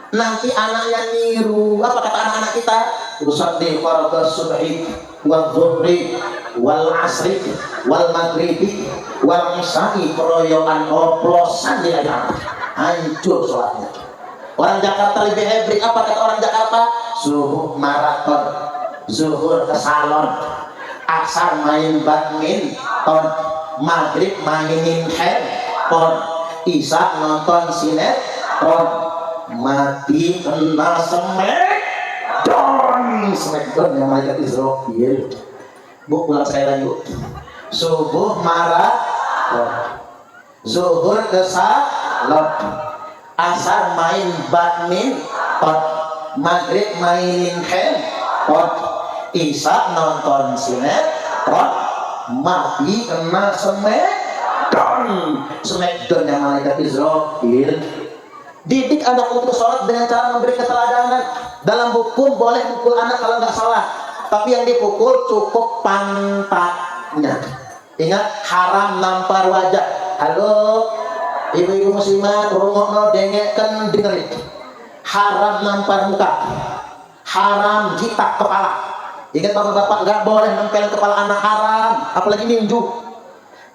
Nanti anaknya niru, apa kata anak-anak kita? Usolli fardhu subhi wal dhuhri wal asri wal maghribi wal isya'i, peroyokan oplosan di dalam hancur sholatnya. Orang Jakarta lebih hebring, apa kata orang Jakarta? Subuh maraton, zuhur ke salon, asar main badminton, maghrib mainin handphone, isya nonton sinetron, mati kena smackdown yang malaikat Israfil. Bu pulang saya lagi Bu. Subuh maraton, zuhur ke salon, asar main badminton, maghrib mainin handphone, isya nonton sinetron, mati kena smackdown yang malaikat Israfil. Didik anak untuk sholat dengan cara memberi keteladanan. Dalam hukum boleh pukul anak kalau nggak sholat, tapi yang dipukul cukup pantatnya. Ingat, haram nampar wajah. Halo ibu-ibu muslimat, rungokno dengeken dengerin. Haram nampar muka, haram jitak kepala. Ingat bapak-bapak, nggak boleh nempel kepala anak, haram, apalagi ninju.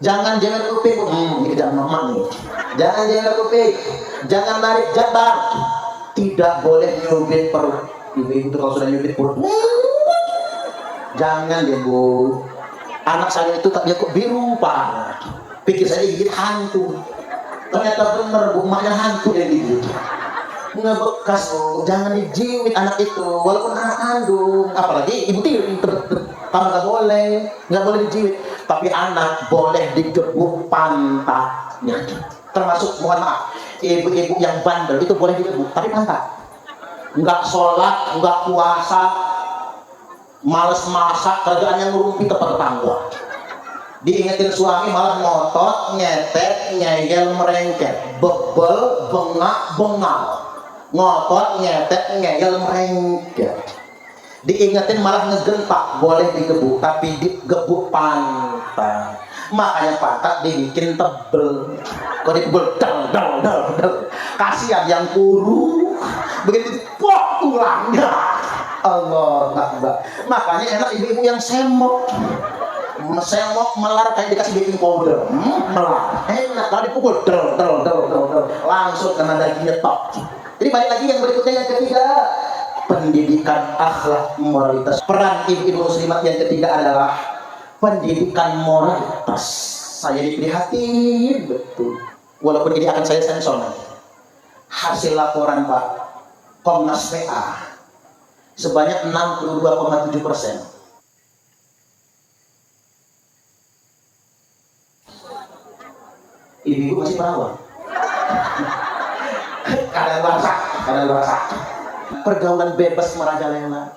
Jangan jewer kuping, ini jangan mama nih. Jangan jewer kuping, jangan narik jabang, tidak boleh nyubit perut. Ibu-ibu itu kalau sudah nyubit perut, jangan ya Bu. Anak saya itu tak kok biru Pak, pikir saya gigit hantu. Ternyata benar Bu, maknya hantu yang digigit. ngebekas Bu, jangan dijiwit anak itu walaupun anak kandung, apalagi ibu tiri kalau nggak boleh dijiwit, tapi anak boleh digebuk pantatnya, termasuk mohon maaf ibu-ibu yang bandel itu boleh digebuk tapi pantat, nggak sholat, nggak puasa, males masak, kerjaannya ngerumpi tempat tetangga, diingetin suami malah ngotot, nyetek, ngeyel, merengket, bebel, bengak, bengal, ngotot, nyetek, ngeyel, merengket, diingetin malah ngegentak, boleh digebuk tapi digebuk pantat. Makanya pantat dibikin tebel, kalau ditebel del. Kasihan yang kuru begitu pok tulangnya. Allah Akbar. Makanya enak ibu-ibu yang semok melar kayak dikasih baking powder, melar enak. Kalau dipukul del langsung kena dagingnya tok. Jadi balik lagi yang berikutnya, yang ketiga, pendidikan akhlak moralitas. Peran ibu-ibu muslimat yang ketiga adalah pendidikan moralitas. Saya diprihatin betul, walaupun ini akan saya sensor nanti. Hasil laporan Pak Komnas PA sebanyak 62,7%. Ibu masih perawan. Kadang bahasa. Pergaulan bebas merajalela.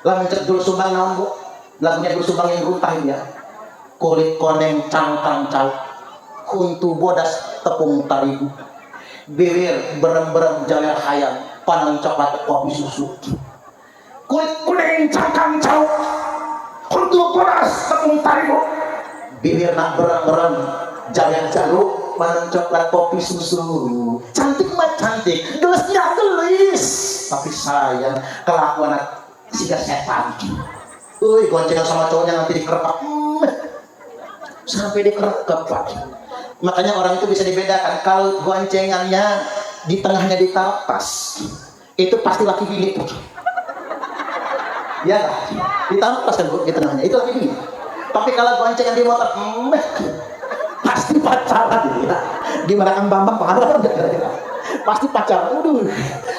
Lamun cek dul sumbang naon Bu? Lagunya dul sumbang yang runtah ya. Kulit koneng cangkang cau. Kuntu bodas tepung tarigu. Bibir berem-berem jaler hayam, panang coklat kopi susu. Kulit kuning cangkang cau. Kuntu bodas tepung tarigu. Bibir nak berem-berem jaler jaluk, panang coklat kopi susu. Cantik mah cantik, gelisnya gelis. Tapi sayang kelakuan siga setan. Goncengan sama cowoknya nanti dikerap. Sampai dikerap Pak. Makanya orang itu bisa dibedakan kalau goncengannya di tengahnya ditaruh tas, itu pasti laki bini. Ya lah, ditaruh tas kan Bu, di tengahnya itu laki bini. Tapi kalau goncengan di motor, pasti pacaran ya. Gimana Kang Bambang parah? Pasti pacaran.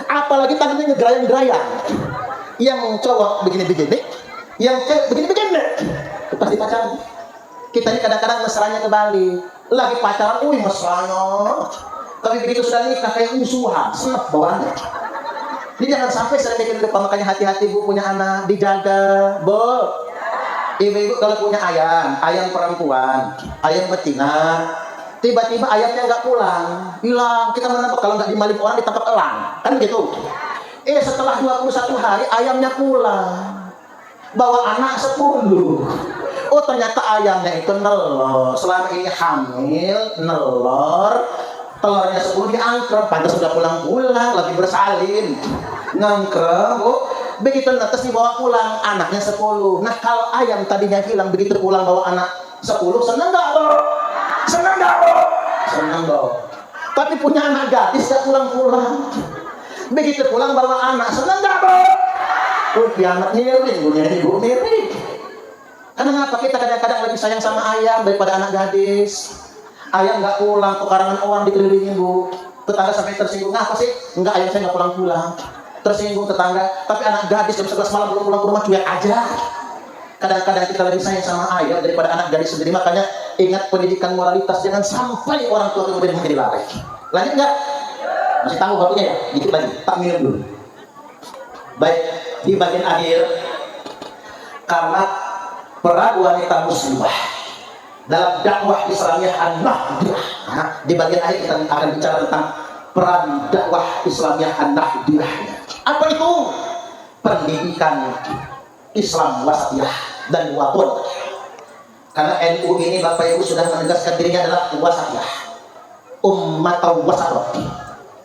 Apalagi tangannya ngegerayang-gerayang. Yang cowok begini-begini, yang cewek begini-begini, pasti pacaran. Kita ini kadang-kadang mesranya kebalik. Lagi pacaran, mesranya. Tapi begitu sudah nikah kayak musuhan, senep bawaannya. Ini jangan sampai sering bikin lupa, makanya hati-hati Bu punya anak, dijaga, Bu. Ibu-ibu kalau punya ayam perempuan, ayam betina, tiba-tiba ayamnya nggak pulang, hilang, kita menangkap. Kalau nggak dimalik orang ditangkap elang, kan gitu. Setelah 21 hari ayamnya pulang, bawa anak 10. Oh ternyata ayamnya itu nelor, selama ini hamil, nelor, telurnya 10 diangkrem, pantas sudah pulang-pulang, lagi bersalin, ngangkrem, Bu. Begitu netes dibawa pulang, anaknya 10. Nah kalau ayam tadinya hilang, begitu pulang bawa anak 10, senang nggak Bu? Senang nggak Bu? Senang Bu. Tapi punya anak gadis gak pulang-pulang, begitu pulang bawa anak, senang nggak Bu? Anak miring, punya ibu miring. Karena apa? Kita kadang-kadang lebih sayang sama ayam daripada anak gadis. Ayam nggak pulang, pekarangan orang dikelilingin Bu. Tetangga sampai tersinggung, apa sih? Enggak, ayam saya nggak pulang-pulang. Tersinggung tetangga, tapi anak gadis jam 11 malam belum pulang ke rumah, cuek aja. Kadang-kadang kita lebih sayang sama ayam daripada anak gadis sendiri. Makanya ingat pendidikan moralitas, jangan sampai orang tua kemudian menjadi lalai. Lanjut nggak? Masih tahu waktunya ya? Dikit lagi, tak minum dulu. Baik, di bagian akhir, karena peran wanita muslimah dalam dakwah Islamiyah an-nahdiyah. Nah, di bagian akhir kita akan bicara tentang peran dakwah Islamiyah an-nahdiyah. Apa itu? Pendidikan Islam wasatiyah dan watun. Karena NU ini Bapak Ibu sudah menegaskan dirinya adalah wasatiyah, umat wasatiyah,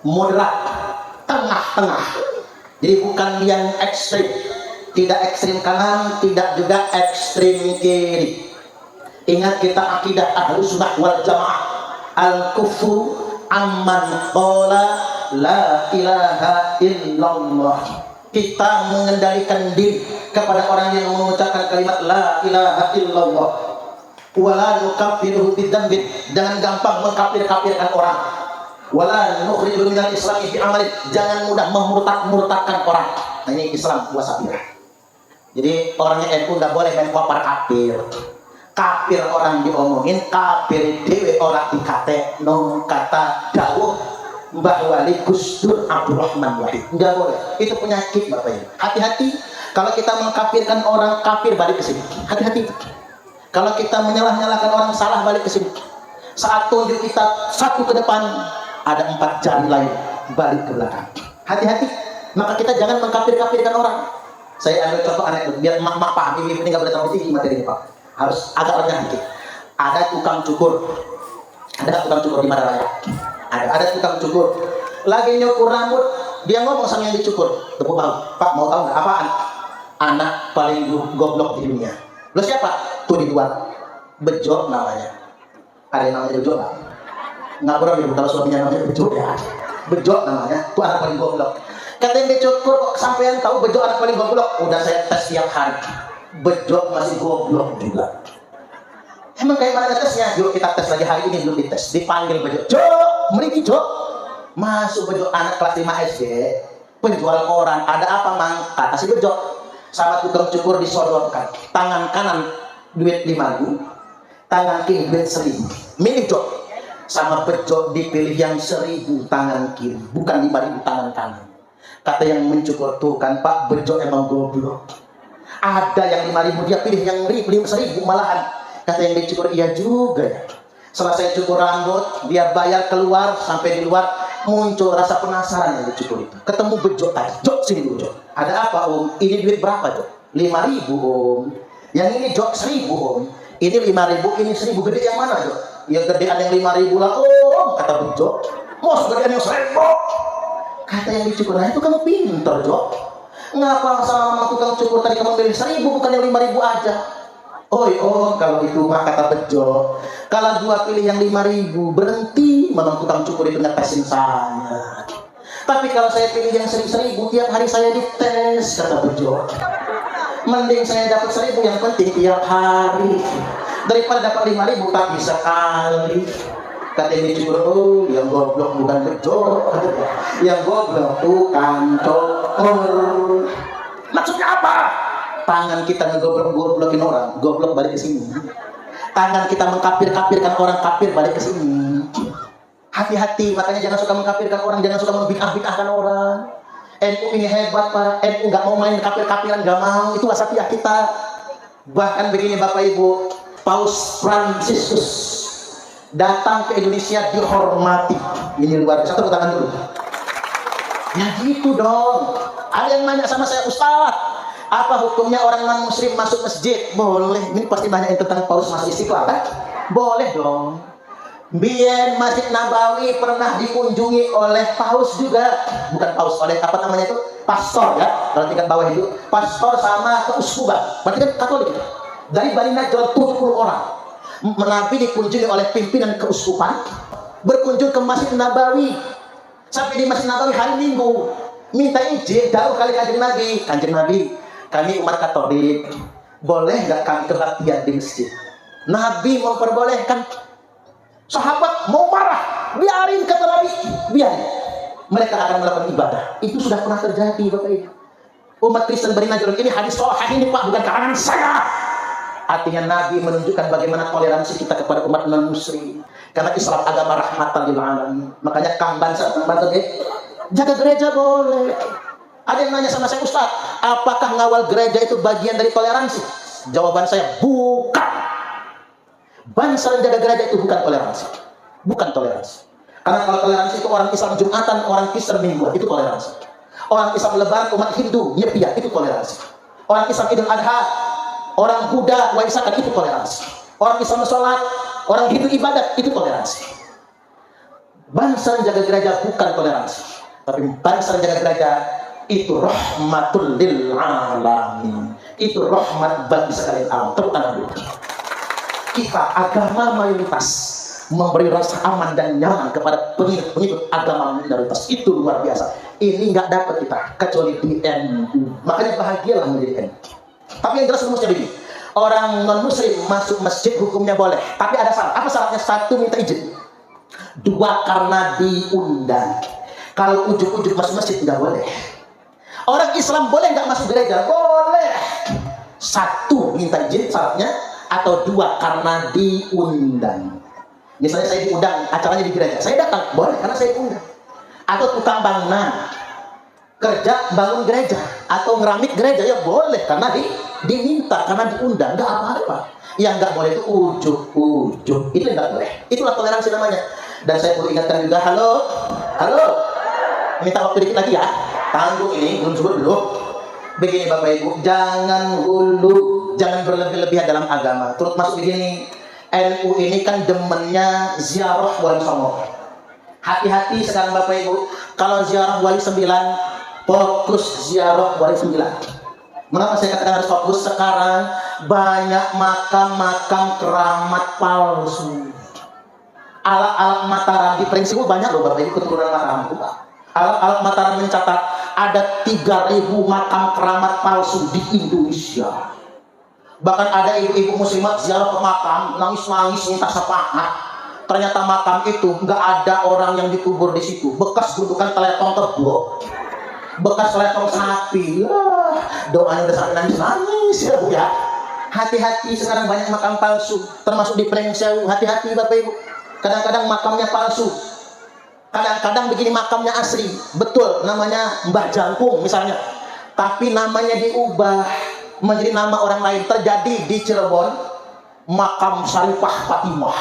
moderat, tengah-tengah. Jadi bukan yang ekstrim, tidak ekstrim kanan, tidak juga ekstrim kiri. Ingat kita akidah Ahlus Sunnah wal Jamaah, al-kufru amman qala la ilaha illallah. Kita mengendalikan diri kepada orang yang mengucapkan kalimat la ilaha illallah. Wala nukaffiruhu bidzambin, jangan gampang mengkafir-kafirkan orang. Wala nukhriju minal islami fi amalin. Jangan mudah memurtad-murtadkan orang. Nah, ini Islam wasatiyah. Jadi orangnya NU nggak boleh main kopar kafir. Kafir orang diomongin, kafir dewe orang dikate nong kata dawuh Mbah Wali Gus Dur Abdurrahman Wahid. Nggak boleh. Itu penyakit Bapak Ibu. Hati-hati kalau kita mengkafirkan orang, kafir balik ke sini. Hati-hati. Kalau kita menyalah-nyalahkan orang, salah balik ke sini. Saat tunjuk kita satu ke depan, ada 4 jari lain balik ke belakang. Hati-hati. Maka kita jangan mengkafir-kafirkan orang. Saya ambil contoh anekdot biar mak paham. Ini nggak boleh terlalu tinggi materinya Pak. Harus agak rendah dikit. Ada tukang cukur. Ada tukang cukur di Madaraya. Ada tukang cukur. Lagi nyukur rambut, dia ngomong sama yang dicukur. Tepuk tangan. Pak, mau tahu nggak apaan? Anak paling goblok di dunia. Lo siapa? Tuh di luar. Bejo namanya. Ada yang namanya Bejo nggak? Nggak pernah dia kalau suaminya namanya Bejo ya. Bejo namanya. Tuh anak paling goblok. Kata yang dicukur kok sampean tahu Bejo anak paling goblok? Udah saya tes tiap hari. Bejo masih goblok juga. Emang kayak mana tesnya? Yuk kita tes lagi hari ini belum dites. Dipanggil Bejo. Jo, meriki Jo. Masuk Bejo anak kelas 5 SD. Penjual koran. Ada apa mang? Kata si Bejo. Sama tukang cukur disodorkan. Tangan kanan duit 5.000. Tangan kiri duit 1.000. Milih Jo. Sama Bejo dipilih yang 1.000 tangan kiri. Bukan 5.000 tangan kanan. Kata yang mencukur tuh kan Pak Bejo emang goblok. Ada yang 5.000 dia pilih yang 1.000 malahan. Kata yang dicukur iya juga ya. Selesai cukur rambut dia bayar keluar sampai di luar muncul rasa penasaran yang dicukur itu. Ketemu Bejo tadi. Jo sini dulu Jo. Ada apa Om? Ini duit berapa Jo? 5.000 Om. Yang ini Jo 1.000 Om. Ini 5.000 ini 1.000 gede yang mana Jo? Yang gedean yang 5.000 lah Om. Kata Bejo. Mos gedean yang 1.000. Kata yang dicukur, nah itu kamu pintar Jo. Ngapa sama tukang cukur tadi kamu pilih 1.000 bukan yang 5.000 aja? Oh, kalau itu mah kata Bejo. Kalau gua pilih yang 5.000 berhenti memang tukang cukur itu ngetesin saya. Tapi kalau saya pilih yang 1.000 tiap hari saya dites kata Bejo. Mending saya dapat 1.000 yang penting tiap hari daripada dapat 5.000 tapi sekali. Kata yang dicukur, oh yang goblok bukan Bejo, yang goblok tukang cukur. Maksudnya apa? Tangan kita ngegoblok-goblokin orang, goblok balik ke sini. Tangan kita mengkafir-kafirkan orang, kafir balik ke sini. Hati-hati, makanya jangan suka mengkafirkan orang, jangan suka membid'ah-bid'ahkan orang. NU ini hebat Pak, NU nggak mau main kafir-kafiran, nggak mau. Itu wasatiyah kita. Bahkan begini Bapak Ibu, Paus Fransiskus datang ke Indonesia dihormati. Ini luar biasa, tepuk tangan dulu. Ya gitu dong. Ada yang nanya sama saya, Ustaz, apa hukumnya orang non-muslim masuk masjid? Boleh. Ini pasti nanyain tentang Paus masuk Istiqlal kan? Boleh dong. Biar Masjid Nabawi pernah dikunjungi oleh Paus juga. Bukan Paus, oleh apa namanya itu? Pastor ya. Kalau tingkat bawah itu pastor sama keuskupan. Berarti kan Katolik itu. Dari Bani Najjar 70 orang. Nabi dikunjungi oleh pimpinan keuskupan, berkunjung ke Masjid Nabawi. Sampai di Masjid Nabawi hari Minggu, minta izin jauh kali Kanjeng Nabi, kami umat Katolik, boleh nggak kami kebaktian di masjid? Nabi memperbolehkan. Sahabat mau marah, biarin kata Nabi, biarin. Mereka akan melakukan ibadah. Itu sudah pernah terjadi Bapak Ibu. Umat Kristen Bani Najjar ini hadis sahih ini Pak, bukan karangan saya. Artinya Nabi menunjukkan bagaimana toleransi kita kepada umat non-muslim. Karena Islam agama rahmatan lil alamin. Makanya Kang Bansa, jaga gereja boleh. Ada yang nanya sama saya, Ustaz, apakah ngawal gereja itu bagian dari toleransi? Jawaban saya, bukan. Bansa jaga gereja itu bukan toleransi. Bukan toleransi. Karena kalau toleransi itu orang Islam Jumatan, orang Kristen Mingguan, itu toleransi. Orang Islam Lebaran, umat Hindu, nyepiah, itu toleransi. Orang Islam Idul Adha, orang Buddha, Waisakan, itu toleransi. Orang Islam sholat, orang Hindu ibadat, itu toleransi. Bangsa jaga gereja bukan toleransi. Tapi bangsa jaga gereja itu rahmatul lil alamin. Itu rahmat bagi sekalian alam. Tepuk tangan dulu. Kita agama mayoritas memberi rasa aman dan nyaman kepada pengikut agama minoritas. Itu luar biasa. Ini nggak dapat kita kecuali di NU. Makanya bahagialah menjadi NU. Tapi yang jelas rumusnya begini, orang non muslim masuk masjid hukumnya boleh, tapi ada syarat. Apa syaratnya? Satu, minta izin. Dua, karena diundang. Kalau ujuk-ujuk masuk masjid nggak boleh. Orang Islam boleh nggak masuk gereja? Boleh. Satu, minta izin syaratnya. Atau dua, karena diundang. Misalnya saya diundang acaranya di gereja, saya datang, boleh karena saya diundang. Atau tukang bangunan kerja bangun gereja atau ngeramik gereja, ya boleh karena diminta, karena diundang, nggak apa-apa. Yang nggak boleh itu ujuk-ujuk, itu nggak boleh. Itulah toleransi namanya. Dan saya perlu ingatkan juga, halo, minta waktu dikit lagi ya, tanggung ini belum sebut dulu. Begini Bapak Ibu, jangan hulu, jangan berlebih-lebihan dalam agama. Turut masuk begini, NU ini kan demennya ziarah Wali Songo. Hati-hati sekarang Bapak Ibu, kalau ziarah Wali 9, fokus ziarah Wali 9. Mengapa saya katakan harus fokus? Sekarang banyak makam-makam keramat palsu. Alat-alat Mataram di Pringsiwu banyak loh Bapak Ibu, keturunan Mataram. Alat-alat Mataram mencatat ada 3.000 makam keramat palsu di Indonesia. Bahkan ada ibu-ibu muslimat ziarah ke makam, nangis-nangis minta syafaat. Ternyata makam itu nggak ada orang yang dikubur di situ. Bekas gundukan teletong kebo, bekas teletong sapi. Doanya udah sampai nangis-nangis ya Bu ya. Hati-hati, sekarang banyak makam palsu, termasuk di Pringsewu. Hati-hati Bapak Ibu. Kadang-kadang makamnya palsu, kadang-kadang begini makamnya asli, betul namanya Mbah Jangkung misalnya, tapi namanya diubah menjadi nama orang lain. Terjadi di Cirebon, makam Syarifah Fatimah.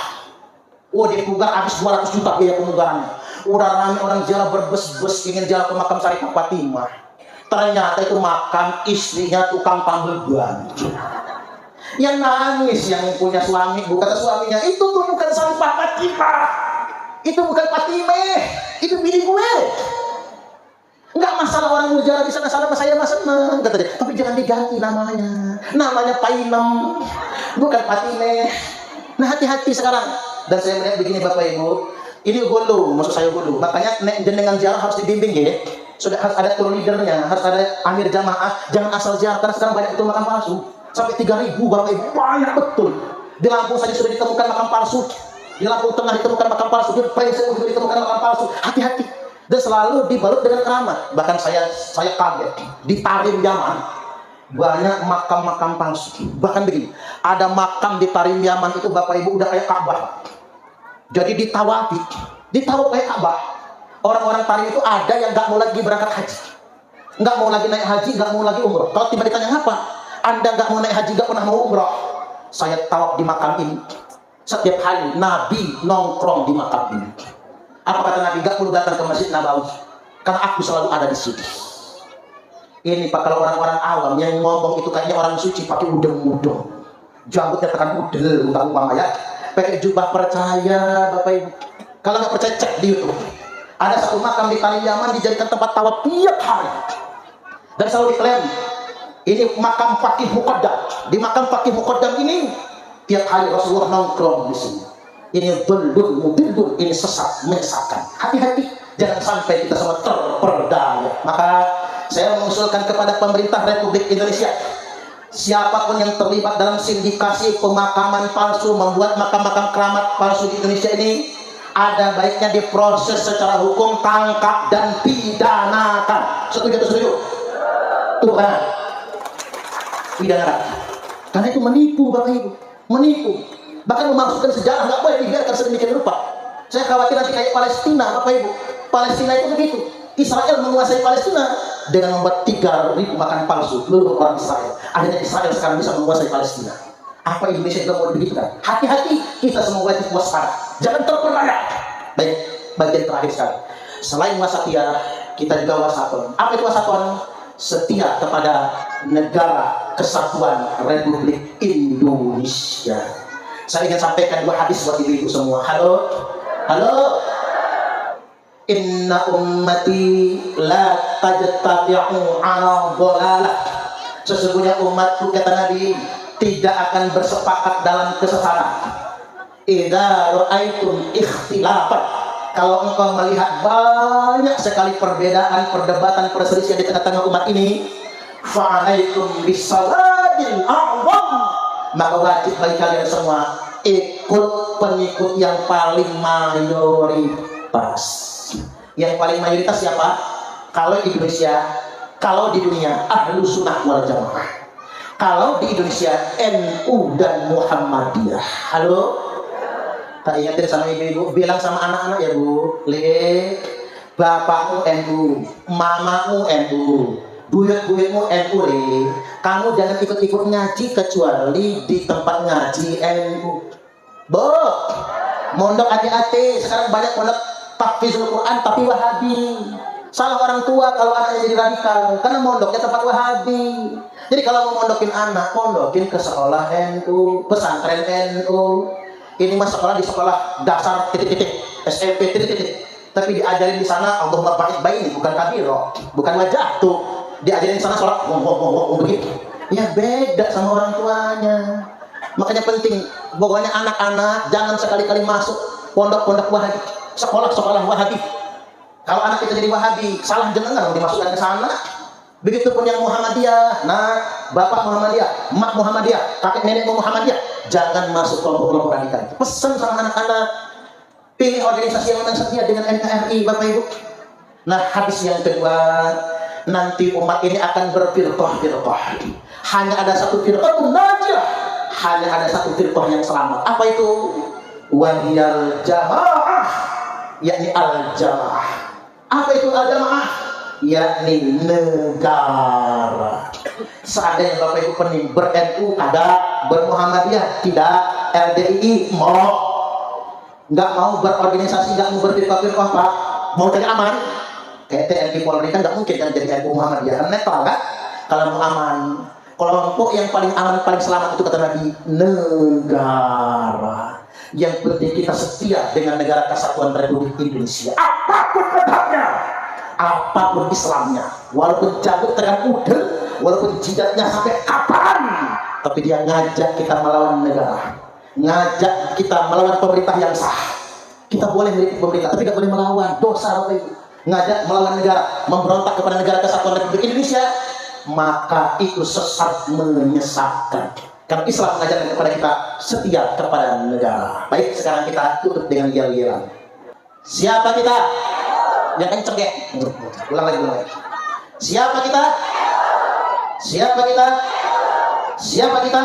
Dipugar habis 200 juta biaya pemugarannya. Udah ramai orang ziarah berbes-bes ingin ziarah ke makam Syarifah Fatimah. Ternyata itu makam istrinya tukang tambal ban. Yang nangis yang punya suami, bukan suaminya, itu tuh bukan Syarifah Fatimah, itu bukan Fatimah, itu bini gue. Enggak masalah orang berjalan di sana, sama saya mas senang, kata dia. Tapi jangan diganti namanya Painem, bukan Fatimah. Nah hati-hati sekarang. Dan saya melihat begini Bapak Ibu, ini gulu, maksud saya gulu. Makanya jenengan ziarah harus dibimbing ya. Sudah harus ada tour leadernya, harus ada amir jamaah, jangan asal ziarah karena sekarang banyak itu makam palsu. Sampai 3.000 Bapak Ibu, banyak betul. Di Lampung saja sudah ditemukan makam palsu, di Lampung Tengah ditemukan makam palsu, di Pringsewu juga ditemukan makam palsu. Hati-hati. Dan selalu dibalut dengan keramat. Bahkan saya kaget, di Tarim Yaman banyak makam-makam palsu. Bahkan begini, ada makam di Tarim Yaman itu Bapak Ibu udah kayak Ka'bah. Jadi ditawaf kayak Ka'bah. Orang-orang Tarim itu ada yang nggak mau lagi berangkat haji, nggak mau lagi naik haji, nggak mau lagi umroh. Kalau tiba ditanya ngapa? Anda nggak mau naik haji, nggak pernah mau umroh. Saya tawaf di makam ini. Setiap hari Nabi nongkrong di makam ini. Apa kata Nabi? Nggak perlu datang ke Masjid Nabawi, karena aku selalu ada di sini. Ini Pak, kalau orang-orang awam yang ngomong itu kayaknya orang suci, pakai udeng-udeng, janggutnya tekan udel, umpama ya, pakai jubah. Percaya Bapak Ibu. Kalau nggak percaya cek di YouTube. Ada satu makam di Tarim Yaman dijadikan tempat tawaf tiap hari. Dan selalu diklaim ini makam Faqih Muqaddam. Di makam Faqih Muqaddam ini tiap hari Rasulullah nongkrong di sini. Ini mudillun, ini sesat, menyesatkan. Hati-hati, jangan sampai kita semua terperdaya. Maka saya mengusulkan kepada pemerintah Republik Indonesia, siapapun yang terlibat dalam sindikasi pemakaman palsu, membuat makam-makam keramat palsu di Indonesia ini, ada baiknya diproses secara hukum, tangkap dan pidanakan. Setuju atau setuju? Tuh kan? Pidana. Karena itu menipu Bapak Ibu, menipu. Bahkan memasukkan sejarah, nggak boleh dibiarkan sedemikian rupa. Saya khawatir nanti kayak Palestina Bapak Ibu. Palestina itu begitu. Israel menguasai Palestina dengan membuat 3.000 makam palsu seluruh orang Israel. Akhirnya Israel sekarang bisa menguasai Palestina. Apa Indonesia juga mau begitu kan? Hati-hati, kita semua wajib waspada. Jangan terperdaya. Baik, bagian terakhir sekali. Selain wasatiyah, kita juga wasatun. Apa itu wasatun? Setia kepada negara kesatuan Republik Indonesia. Saya ingin sampaikan 2 hadis buat ibu-ibu semua. Halo. Inna ummati la tajtabi'u ala dhalalah. Sesungguhnya umatku, kata Nabi, tidak akan bersepakat dalam kesesatan. Idza ra'aitum ikhtilafan, kalau engkau melihat banyak sekali perbedaan, perdebatan, perselisihan di tengah-tengah umat ini, fa'alaikum bisawadil a'zam, maka wajib bagi kalian semua ikut pengikut yang paling mayoritas. Yang paling mayoritas siapa? Kalau di Indonesia, kalau di dunia Ahlus Sunnah wal Jamaah. Kalau di Indonesia NU dan Muhammadiyah. Halo? Tak ingatin sama ibu-ibu, bilang sama anak-anak ya Bu, Le, bapakmu NU, mamamu NU, buyut-buyutmu NU, Le. Kamu jangan ikut-ikut ngaji kecuali di tempat ngaji NU. Bu, mondok hati-hati, sekarang banyak mondok tahfizul Quran tapi Wahabi. Salah orang tua kalau anaknya jadi radikal, karena mondoknya tempat Wahabi. Jadi kalau mau mondokin anak, mondokin ke sekolah NU, pesantren NU. Ini mah sekolah di sekolah dasar titik-titik, SMP titik-titik. Tapi diajarin di sana Allahumma ba'id baini, bukan kabiro, bukan wajah tuh. Diajarin di sana sholat begitu. Ya beda sama orang tuanya. Makanya penting, pokoknya anak-anak jangan sekali-kali masuk pondok-pondok Wahabi, sekolah-sekolah Wahabi. Kalau anak kita jadi Wahabi, salah jenengan dimasukkan ke sana. Begitupun yang Muhammadiyah, nah bapak Muhammadiyah, mak Muhammadiyah, kakek nenekmu Muhammadiyah, jangan masuk kelompok-kelompok radikal. Pesan sama anak-anak, pilih organisasi yang memang setia dengan NKRI, Bapak Ibu. Nah, hadis yang kedua, nanti umat ini akan berfirqah-firqah. Hanya ada satu firqah najiyah, hanya ada satu firqah yang selamat. Apa itu? Wahiyal jamaah, yakni al-jamaah. Apa itu al-jamaah? Yakni negara. Seandainya Bapak Ibu pening ber-NU ada, ber-Muhammadiyah tidak, LDII mau, nggak mau berorganisasi, nggak mau berfirqah-firqah, Pak, mau cari aman. Kayak TNI Polri kan nggak mungkin kan jadi NU Muhammadiyah, kan netral kan? Kalau mau aman, kelompok yang paling aman, paling selamat itu kata Nabi, negara. Yang penting kita setia dengan negara Kesatuan Republik Indonesia. Apapun adabnya, apapun Islamnya, walaupun jabut tekan udel, walaupun jidatnya sampai kapan, tapi dia ngajak kita melawan negara, ngajak kita melawan pemerintah yang sah. Kita boleh mengkritik pemerintah, tapi tidak boleh melawan, dosa Bapak Ibu. Ngajak melawan negara, memberontak kepada negara Kesatuan Republik Indonesia, maka itu sesat, menyesatkan. Karena Islam mengajarkan kepada kita setia kepada negara. Baik, sekarang kita tutup dengan yel-yelan. Siapa kita? Yang kenceng ya. Ulang lagi. Siapa kita? Siapa kita? Siapa kita?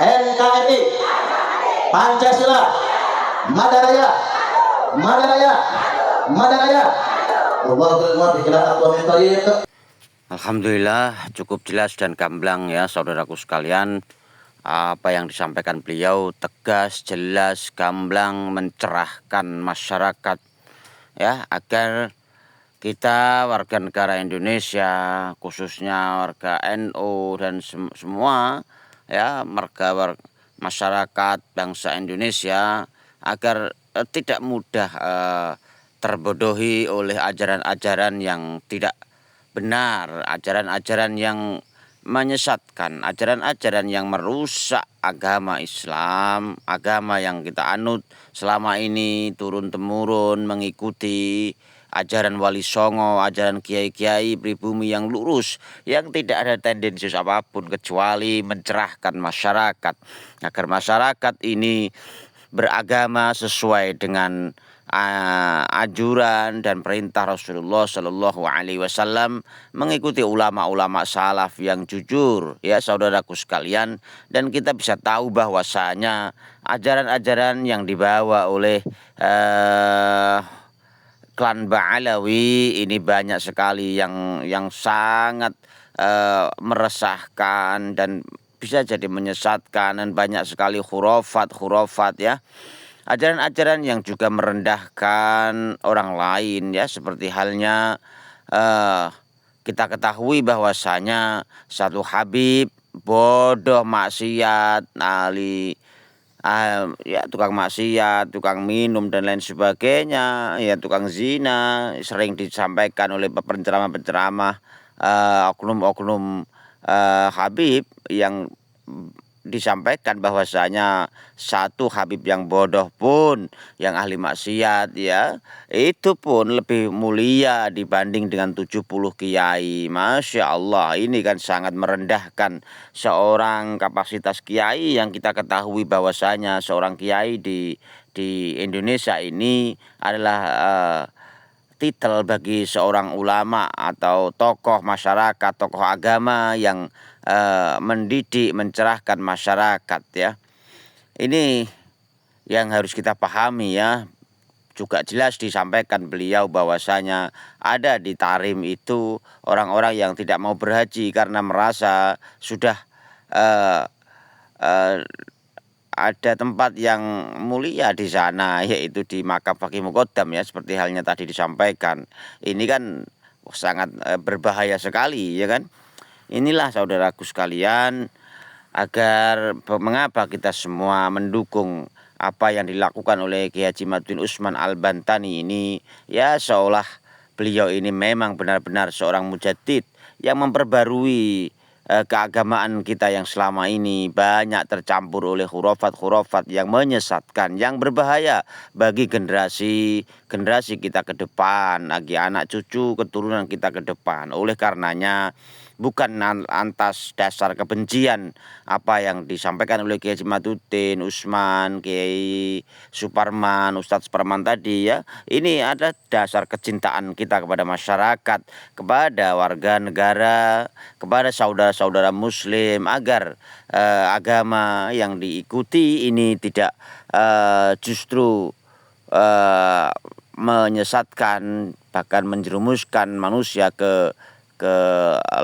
NKRI, Pancasila, Madaraya, Madaraya, Madaraya. Allahul muwaffiq ila aqwamit thoriq. Alhamdulillah cukup jelas dan gamblang ya saudaraku sekalian. Apa yang disampaikan beliau tegas, jelas, gamblang, mencerahkan masyarakat ya, agar kita warga negara Indonesia, khususnya warga NU dan semua ya masyarakat bangsa Indonesia, agar tidak mudah terbodohi oleh ajaran-ajaran yang tidak benar, ajaran-ajaran yang menyesatkan, ajaran-ajaran yang merusak agama Islam, agama yang kita anut selama ini turun-temurun mengikuti ajaran Wali Songo, ajaran kiai-kiai pribumi yang lurus, yang tidak ada tendensius apapun kecuali mencerahkan masyarakat agar masyarakat ini beragama sesuai dengan anjuran dan perintah Rasulullah Shallallahu Alaihi Wasallam, mengikuti ulama-ulama salaf yang jujur ya saudaraku sekalian. Dan kita bisa tahu bahwasanya ajaran-ajaran yang dibawa oleh klan Ba'alawi ini banyak sekali yang sangat meresahkan dan bisa jadi menyesatkan, dan banyak sekali khurafat ya. Ajaran-ajaran yang juga merendahkan orang lain ya, seperti halnya kita ketahui bahwasanya satu Habib bodoh, maksiat, ya tukang maksiat, tukang minum dan lain sebagainya, ya tukang zina, sering disampaikan oleh penceramah-penceramah oknum-oknum Habib yang disampaikan bahwasanya satu Habib yang bodoh pun, yang ahli maksiat ya, itu pun lebih mulia dibanding dengan 70 kiai. Masya Allah, ini kan sangat merendahkan seorang kapasitas kiai yang kita ketahui bahwasanya seorang kiai di Indonesia ini adalah titel bagi seorang ulama atau tokoh masyarakat, tokoh agama yang mendidik, mencerahkan masyarakat ya. Ini yang harus kita pahami ya. Juga jelas disampaikan beliau bahwasanya ada di Tarim itu orang-orang yang tidak mau berhaji karena merasa sudah ada tempat yang mulia di sana, yaitu di makam Faqih Muqaddam ya, seperti halnya tadi disampaikan. Ini kan sangat berbahaya sekali ya kan. Inilah saudaraku sekalian, agar mengapa kita semua mendukung apa yang dilakukan oleh Kiai Haji Maduddin Utsman Al-Bantani ini ya, seolah beliau ini memang benar-benar seorang mujaddid yang memperbarui keagamaan kita yang selama ini banyak tercampur oleh khurafat-khurafat yang menyesatkan, yang berbahaya bagi generasi kita ke depan, bagi anak cucu keturunan kita ke depan. Oleh karenanya bukan antas dasar kebencian apa yang disampaikan oleh Kiai Haji Maduddin Utsman, Kiai Suparman, Ustadz Suparman tadi ya. Ini ada dasar kecintaan kita kepada masyarakat, kepada warga negara, kepada saudara-saudara muslim, agar agama yang diikuti ini tidak justru menyesatkan, bahkan menjerumuskan manusia ke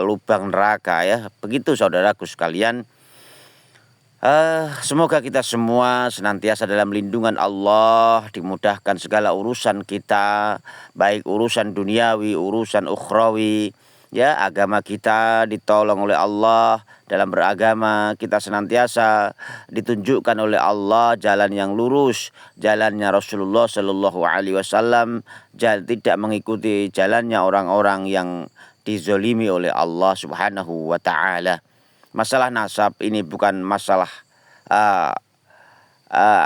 lubang neraka ya. Begitu saudaraku sekalian. Semoga kita semua senantiasa dalam lindungan Allah, dimudahkan segala urusan kita, baik urusan duniawi, urusan ukhrawi ya. Agama kita ditolong oleh Allah, dalam beragama kita senantiasa ditunjukkan oleh Allah jalan yang lurus, jalannya Rasulullah Shallallahu Alaihi Wasallam, tidak mengikuti jalannya orang-orang yang dizolimi oleh Allah Subhanahu wa Ta'ala. Masalah nasab ini bukan masalah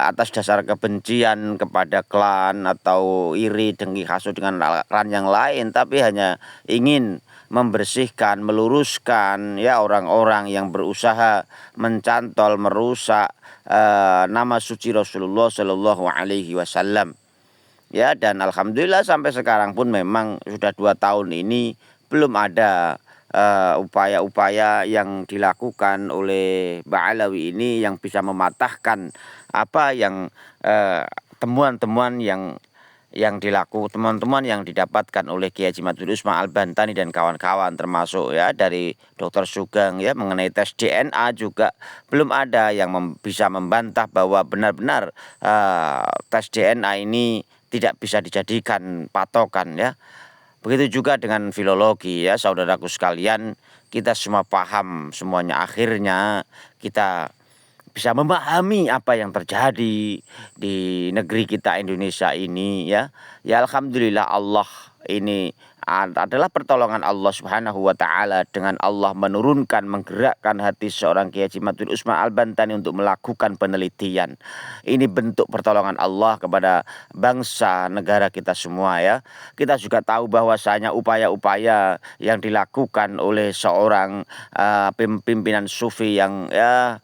atas dasar kebencian kepada klan atau iri, dengki, hasud dengan klan yang lain, tapi hanya ingin membersihkan, meluruskan ya orang-orang yang berusaha mencantol, merusak nama suci Rasulullah Shallallahu Alaihi Wasallam. Ya, dan alhamdulillah sampai sekarang pun memang sudah 2 tahun ini belum ada upaya-upaya yang dilakukan oleh Ba'alawi ini yang bisa mematahkan apa yang temuan-temuan yang teman-teman yang didapatkan oleh Kiai Haji Maduddin Utsman Al-Bantani dan kawan-kawan, termasuk ya dari Dr. Sugeng ya mengenai tes DNA juga belum ada yang bisa membantah bahwa benar-benar tes DNA ini tidak bisa dijadikan patokan ya. Begitu juga dengan filologi ya saudaraku sekalian, kita semua paham semuanya, akhirnya kita bisa memahami apa yang terjadi di negeri kita Indonesia ini ya. Ya alhamdulillah, Allah ini adalah pertolongan Allah Subhanahu wa Ta'ala dengan Allah menurunkan, menggerakkan hati seorang Kiai Haji Maduddin Utsman Al-Bantani untuk melakukan penelitian. Ini bentuk pertolongan Allah kepada bangsa negara kita semua ya. Kita juga tahu bahwasanya upaya-upaya yang dilakukan oleh seorang pimpinan sufi yang ya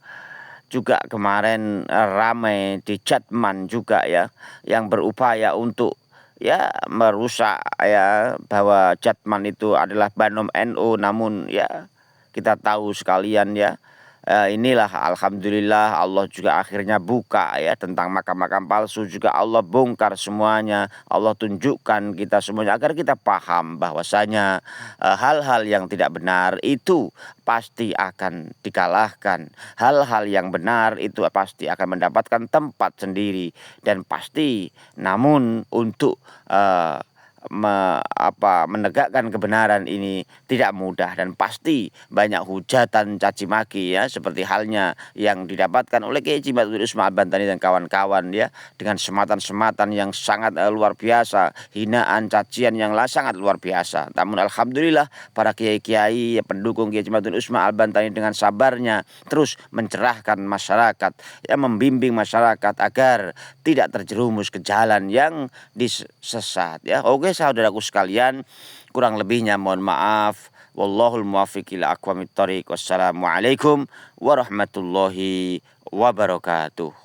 juga kemarin ramai di Jatman juga ya, yang berupaya untuk ya merusak ya bahwa Jatman itu adalah Banom NU, namun ya kita tahu sekalian ya, inilah alhamdulillah Allah juga akhirnya buka ya tentang makam-makam palsu, juga Allah bongkar semuanya, Allah tunjukkan kita semuanya agar kita paham bahwasanya hal-hal yang tidak benar itu pasti akan dikalahkan, hal-hal yang benar itu pasti akan mendapatkan tempat sendiri dan pasti, namun untuk menegakkan kebenaran ini tidak mudah, dan pasti banyak hujatan caci maki ya, seperti halnya yang didapatkan oleh Kiai Haji Ma'ruf Ismail Al-Bantani dan kawan-kawan ya, dengan sematan-sematan yang sangat luar biasa, hinaan cacian yang sangat luar biasa. Namun alhamdulillah para kiai-kiai pendukung Kiai Haji Ma'ruf Ismail Al-Bantani dengan sabarnya terus mencerahkan masyarakat ya, membimbing masyarakat agar tidak terjerumus ke jalan yang disesat ya. Oke saudaraku sekalian, kurang lebihnya mohon maaf. Wallahul muwaffiq ila aqwamit thoriq. Wassalamualaikum warahmatullahi wabarakatuh.